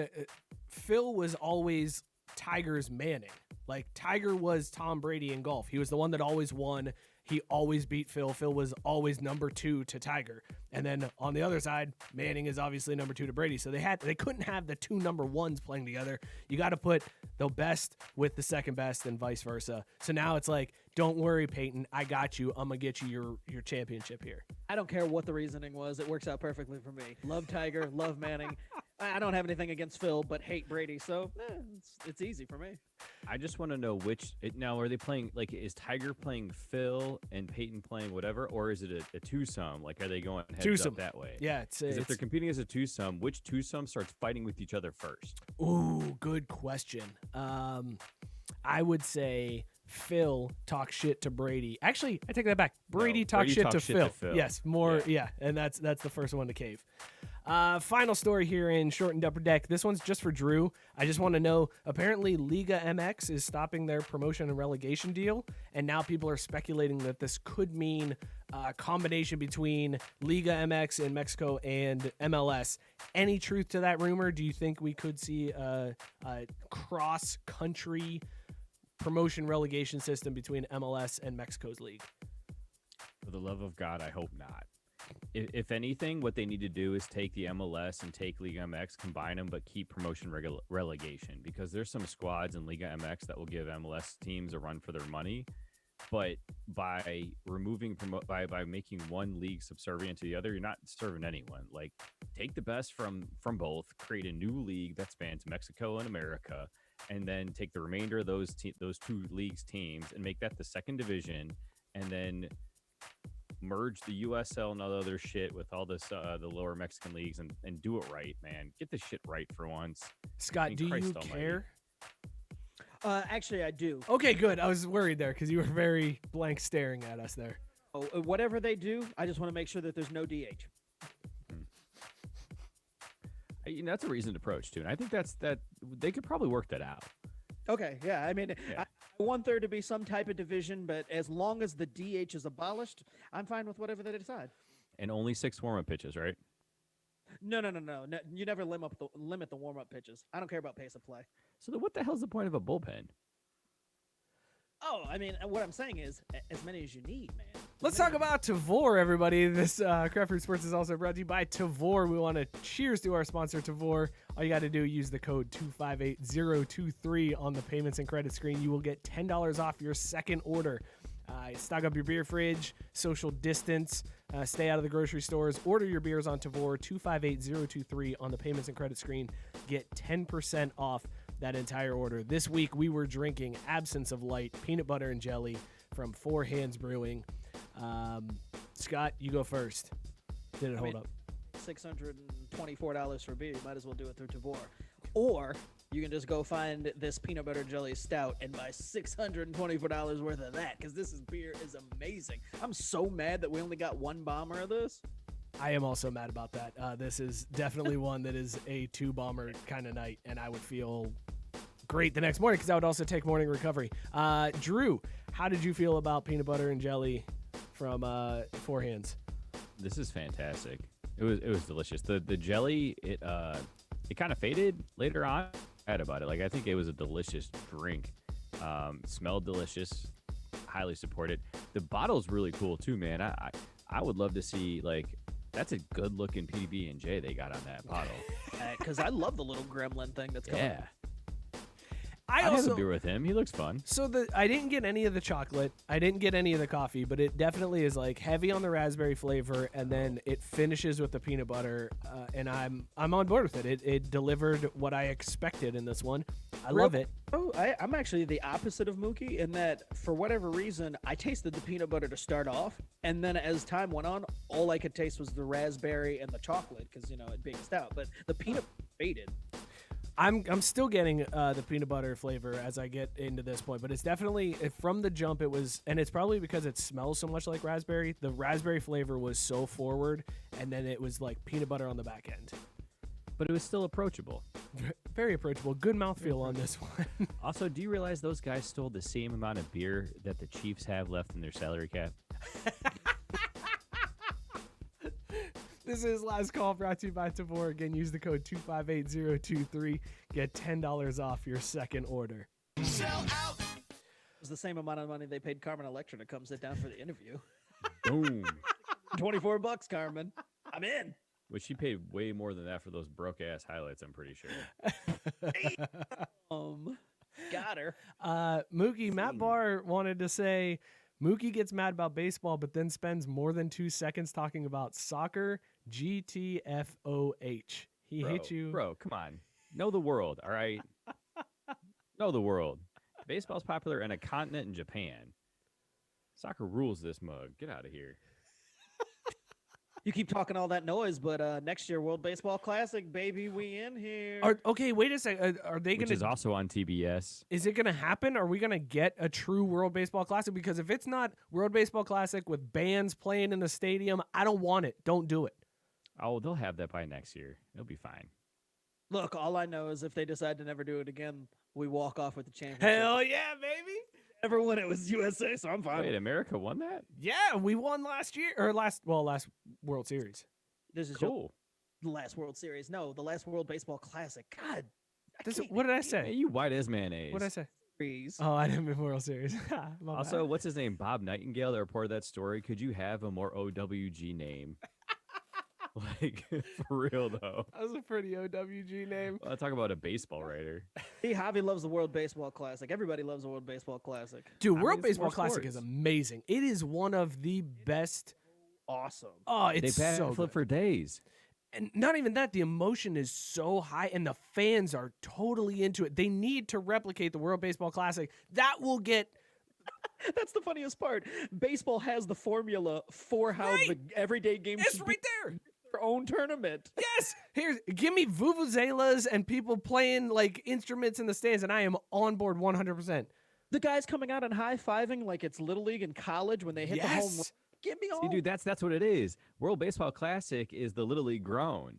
Speaker 1: Phil was always Tiger's Manning. Like, Tiger was Tom Brady in golf. He was the one that always won. He always beat Phil. Phil was always number 2 to Tiger. And then on the other side, Manning is obviously number 2 to Brady. So they couldn't have the 2 number 1s playing together. You got to put the best with the second best and vice versa. So now it's like, don't worry, Peyton. I got you. I'm going to get you your championship here.
Speaker 2: I don't care what the reasoning was. It works out perfectly for me. Love Tiger, love Manning. I don't have anything against Phil, but hate Brady. So it's easy for me.
Speaker 3: I just want to know now are they playing, like, is Tiger playing Phil and Peyton playing whatever, or is it a twosome? Like, are they going heads up that way?
Speaker 1: Yeah,
Speaker 3: if they're competing as a twosome, which twosome starts fighting with each other first?
Speaker 1: Ooh, good question. I would say Phil talks shit to Brady. Actually, I take that back. Brady talks shit to Phil. Yes, more. Yeah, and that's the first one to cave. Final story here in Shortened Upper Deck. This one's just for Drew. I just want to know, apparently Liga MX is stopping their promotion and relegation deal, and now people are speculating that this could mean a combination between Liga MX in Mexico and MLS. Any truth to that rumor? Do you think we could see a cross-country promotion relegation system between MLS and Mexico's league?
Speaker 3: For the love of God, I hope not. If anything, what they need to do is take the MLS and take Liga MX, combine them, but keep promotion relegation, because there's some squads in Liga MX that will give MLS teams a run for their money. But by removing by making one league subservient to the other, you're not serving anyone. Like, take the best from both, create a new league that spans Mexico and America, and then take the remainder of those 2 leagues teams and make that the second division, and then merge the USL and all the other shit with all this the lower Mexican leagues and do it right, man. Get this shit right for once.
Speaker 1: Scott, do you care?
Speaker 2: Actually, I do.
Speaker 1: Okay, good. I was worried there because you were very blank staring at us there.
Speaker 2: Oh, whatever they do, I just want to make sure that there's no DH.
Speaker 3: That's a reasoned approach too, and I think that they could probably work that out.
Speaker 2: Okay, yeah. I mean, I want there to be some type of division, but as long as the DH is abolished, I'm fine with whatever they decide.
Speaker 3: And only 6 warm-up pitches, right?
Speaker 2: No. You never limit the warm-up pitches. I don't care about pace of play.
Speaker 3: So then what the hell's the point of a bullpen?
Speaker 2: Oh, I mean, what I'm saying is as many as you need, man.
Speaker 1: Let's talk about Tavor, everybody. This Craft Root Sports is also brought to you by Tavor. We want to cheers to our sponsor, Tavor. All you got to do, use the code 258023 on the payments and credit screen. You will get $10 off your second order. Stock up your beer fridge, social distance, stay out of the grocery stores. Order your beers on Tavor, 258023 on the payments and credit screen. Get 10% off that entire order. This week we were drinking Absence of Light peanut butter and jelly from Four Hands Brewing. Scott, you go first. Did it hold up?
Speaker 2: $624 for beer. You might as well do it through Tavor. Or you can just go find this peanut butter jelly stout and buy $624 worth of that, because this beer is amazing. I'm so mad that we only got one bomber of this.
Speaker 1: I am also mad about that. This is definitely one that is a 2-bomber kind of night, and I would feel great the next morning because I would also take morning recovery. Drew, how did you feel about peanut butter and jelly from Four Hands?
Speaker 3: This is fantastic. It was delicious. The jelly, it kind of faded later on. Bad about it. Like, I think it was a delicious drink. Smelled delicious. Highly support it. The bottle's really cool too, man. I would love to see, like, that's a good looking PB&J they got on that bottle.
Speaker 2: Because I love the little gremlin thing that's coming.
Speaker 3: Yeah.
Speaker 1: I
Speaker 3: have
Speaker 1: also
Speaker 3: a beer with him. He looks fun.
Speaker 1: So I didn't get any of the chocolate. I didn't get any of the coffee, but it definitely is like heavy on the raspberry flavor, and then it finishes with the peanut butter. And I'm on board with it. It delivered what I expected in this one. I love it.
Speaker 2: Oh, I'm actually the opposite of Mookie in that, for whatever reason, I tasted the peanut butter to start off, and then as time went on, all I could taste was the raspberry and the chocolate because, it being stout. But the peanut faded.
Speaker 1: I'm still getting the peanut butter flavor as I get into this point, but it's definitely from the jump. It was, and it's probably because it smells so much like raspberry. The raspberry flavor was so forward, and then it was like peanut butter on the back end.
Speaker 3: But it was still approachable.
Speaker 1: Very approachable. Good mouthfeel on this one.
Speaker 3: Also, do you realize those guys stole the same amount of beer that the Chiefs have left in their salary cap?
Speaker 1: This is Last Call, brought to you by Tavor. Again, use the code 258023. Get $10 off your second order.
Speaker 2: Sell out. It was the same amount of money they paid Carmen Electra to come sit down for the interview.
Speaker 3: Boom.
Speaker 2: $24, Carmen. I'm in.
Speaker 3: Which she paid way more than that for those broke ass highlights, I'm pretty sure.
Speaker 2: Got her.
Speaker 1: Mookie, Matt Barr wanted to say Mookie gets mad about baseball, but then spends more than 2 seconds talking about soccer. GTFOH. He hit you.
Speaker 3: Bro, come on. Know the world, all right? Know the world. Baseball's popular in a continent in Japan. Soccer rules this mug. Get out of here.
Speaker 2: You keep talking all that noise, but next year, World Baseball Classic, baby, we in here.
Speaker 1: Okay, wait a second. Are they going to?
Speaker 3: Which is also on TBS.
Speaker 1: Is it going to happen? Are we going to get a true World Baseball Classic? Because if it's not World Baseball Classic with bands playing in the stadium, I don't want it. Don't do it.
Speaker 3: Oh, they'll have that by next year. It'll be fine.
Speaker 2: Look, all I know is if they decide to never do it again, we walk off with the championship.
Speaker 1: Hell yeah, baby!
Speaker 2: Never won it was USA, so I'm fine.
Speaker 3: Wait, America won that?
Speaker 1: Yeah, we won last year or last World Series.
Speaker 2: This is
Speaker 3: Cool.
Speaker 2: The last World Series. No, the last World Baseball Classic. God.
Speaker 1: What did I
Speaker 3: Hey,
Speaker 1: say?
Speaker 3: you white as mayonnaise.
Speaker 1: What did I say?
Speaker 2: Series.
Speaker 1: Oh, I didn't mean World Series. My
Speaker 3: Also,
Speaker 1: bad.
Speaker 3: what's his name? Bob Nightingale that reported that story. Could you have a more OWG name? Like, for real, though.
Speaker 1: That was a pretty OWG name.
Speaker 3: Well, talk about a baseball writer.
Speaker 2: See, Javi loves the World Baseball Classic. Everybody loves the World Baseball Classic.
Speaker 1: Dude,
Speaker 3: I
Speaker 1: World
Speaker 3: mean, it's
Speaker 1: Baseball
Speaker 3: more
Speaker 1: Classic is
Speaker 3: sports.
Speaker 1: amazing. It is one of the best.
Speaker 2: Awesome.
Speaker 1: Oh, it's
Speaker 3: They bat
Speaker 1: so
Speaker 3: and flip
Speaker 1: good.
Speaker 3: for days.
Speaker 1: And not even that, the emotion is so high and the fans are totally into it. They need to replicate the World Baseball Classic. That will get
Speaker 2: That's the funniest part. Baseball has the formula for how
Speaker 1: Right.
Speaker 2: the everyday game
Speaker 1: it's
Speaker 2: should
Speaker 1: right
Speaker 2: be
Speaker 1: there.
Speaker 2: their own tournament.
Speaker 1: Yes. Give me vuvuzelas and people playing like instruments in the stands, and I am on board 100%.
Speaker 2: The guys coming out and high-fiving like it's Little League in college when they hit the home run.
Speaker 1: Yes.
Speaker 2: Give me all.
Speaker 3: See, dude, that's what it is. World Baseball Classic is the Little League grown.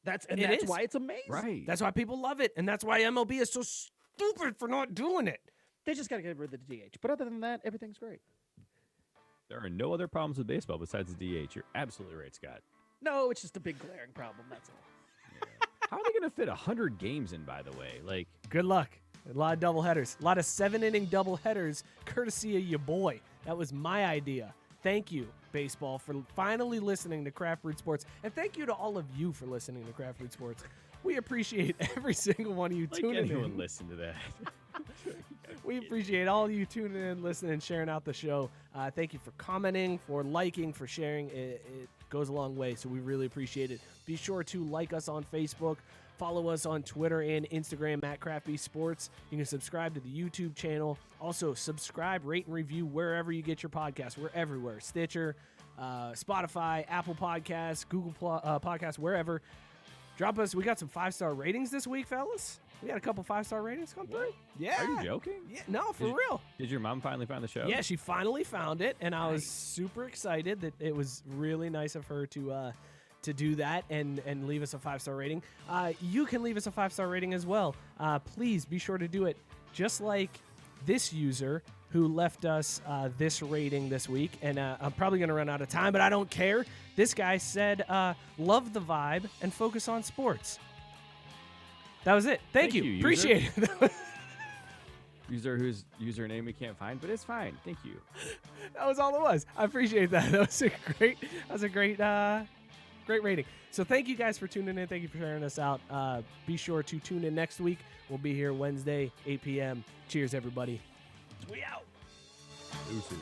Speaker 2: That's
Speaker 1: It is.
Speaker 2: why it's amazing.
Speaker 3: Right.
Speaker 1: That's why people love it, and that's why MLB is so stupid for not doing it.
Speaker 2: They just got to get rid of the DH. But other than that, everything's great.
Speaker 3: There are no other problems with baseball besides the DH. You're absolutely right, Scott.
Speaker 2: No, it's just a big glaring problem. That's all.
Speaker 3: How are they going to fit 100 games in, by the way? Like,
Speaker 1: Good luck. A lot of double headers. A lot of 7-inning double headers, courtesy of your boy. That was my idea. Thank you, baseball, for finally listening to Craft Brewed Sports. And thank you to all of you for listening to Craft Brewed Sports. We appreciate every single one of you
Speaker 3: like
Speaker 1: tuning
Speaker 3: anyone
Speaker 1: in.
Speaker 3: listen to that.
Speaker 1: We appreciate all of you tuning in, listening, and sharing out the show. Thank you for commenting, for liking, for sharing. It goes a long way, so we really appreciate it. Be sure to like us on Facebook. Follow us on Twitter and Instagram at Crafty Sports. You can subscribe to the YouTube channel. Also, subscribe, rate, and review wherever you get your podcasts. We're everywhere. Stitcher, Spotify, Apple Podcasts, Google Podcasts, wherever. Drop us. We got some 5-star ratings this week, fellas. We had a couple 5-star ratings come through. Yeah.
Speaker 3: Are you joking?
Speaker 1: Yeah. No, for real.
Speaker 3: Did your mom finally find the show?
Speaker 1: Yeah, she finally found it, and I was super excited that it was really nice of her to do that and leave us a 5-star rating. You can leave us a 5-star rating as well. Please be sure to do it just like this user who left us this rating this week. And I'm probably going to run out of time, but I don't care. This guy said, love the vibe and focus on sports. That was it. Thank you. Appreciate it.
Speaker 3: User whose username we can't find, but it's fine. Thank you.
Speaker 1: That was all it was. I appreciate that. That was a great rating. So thank you guys for tuning in. Thank you for sharing us out. Be sure to tune in next week. We'll be here Wednesday, 8 p.m. Cheers, everybody. We out.
Speaker 3: Deuces.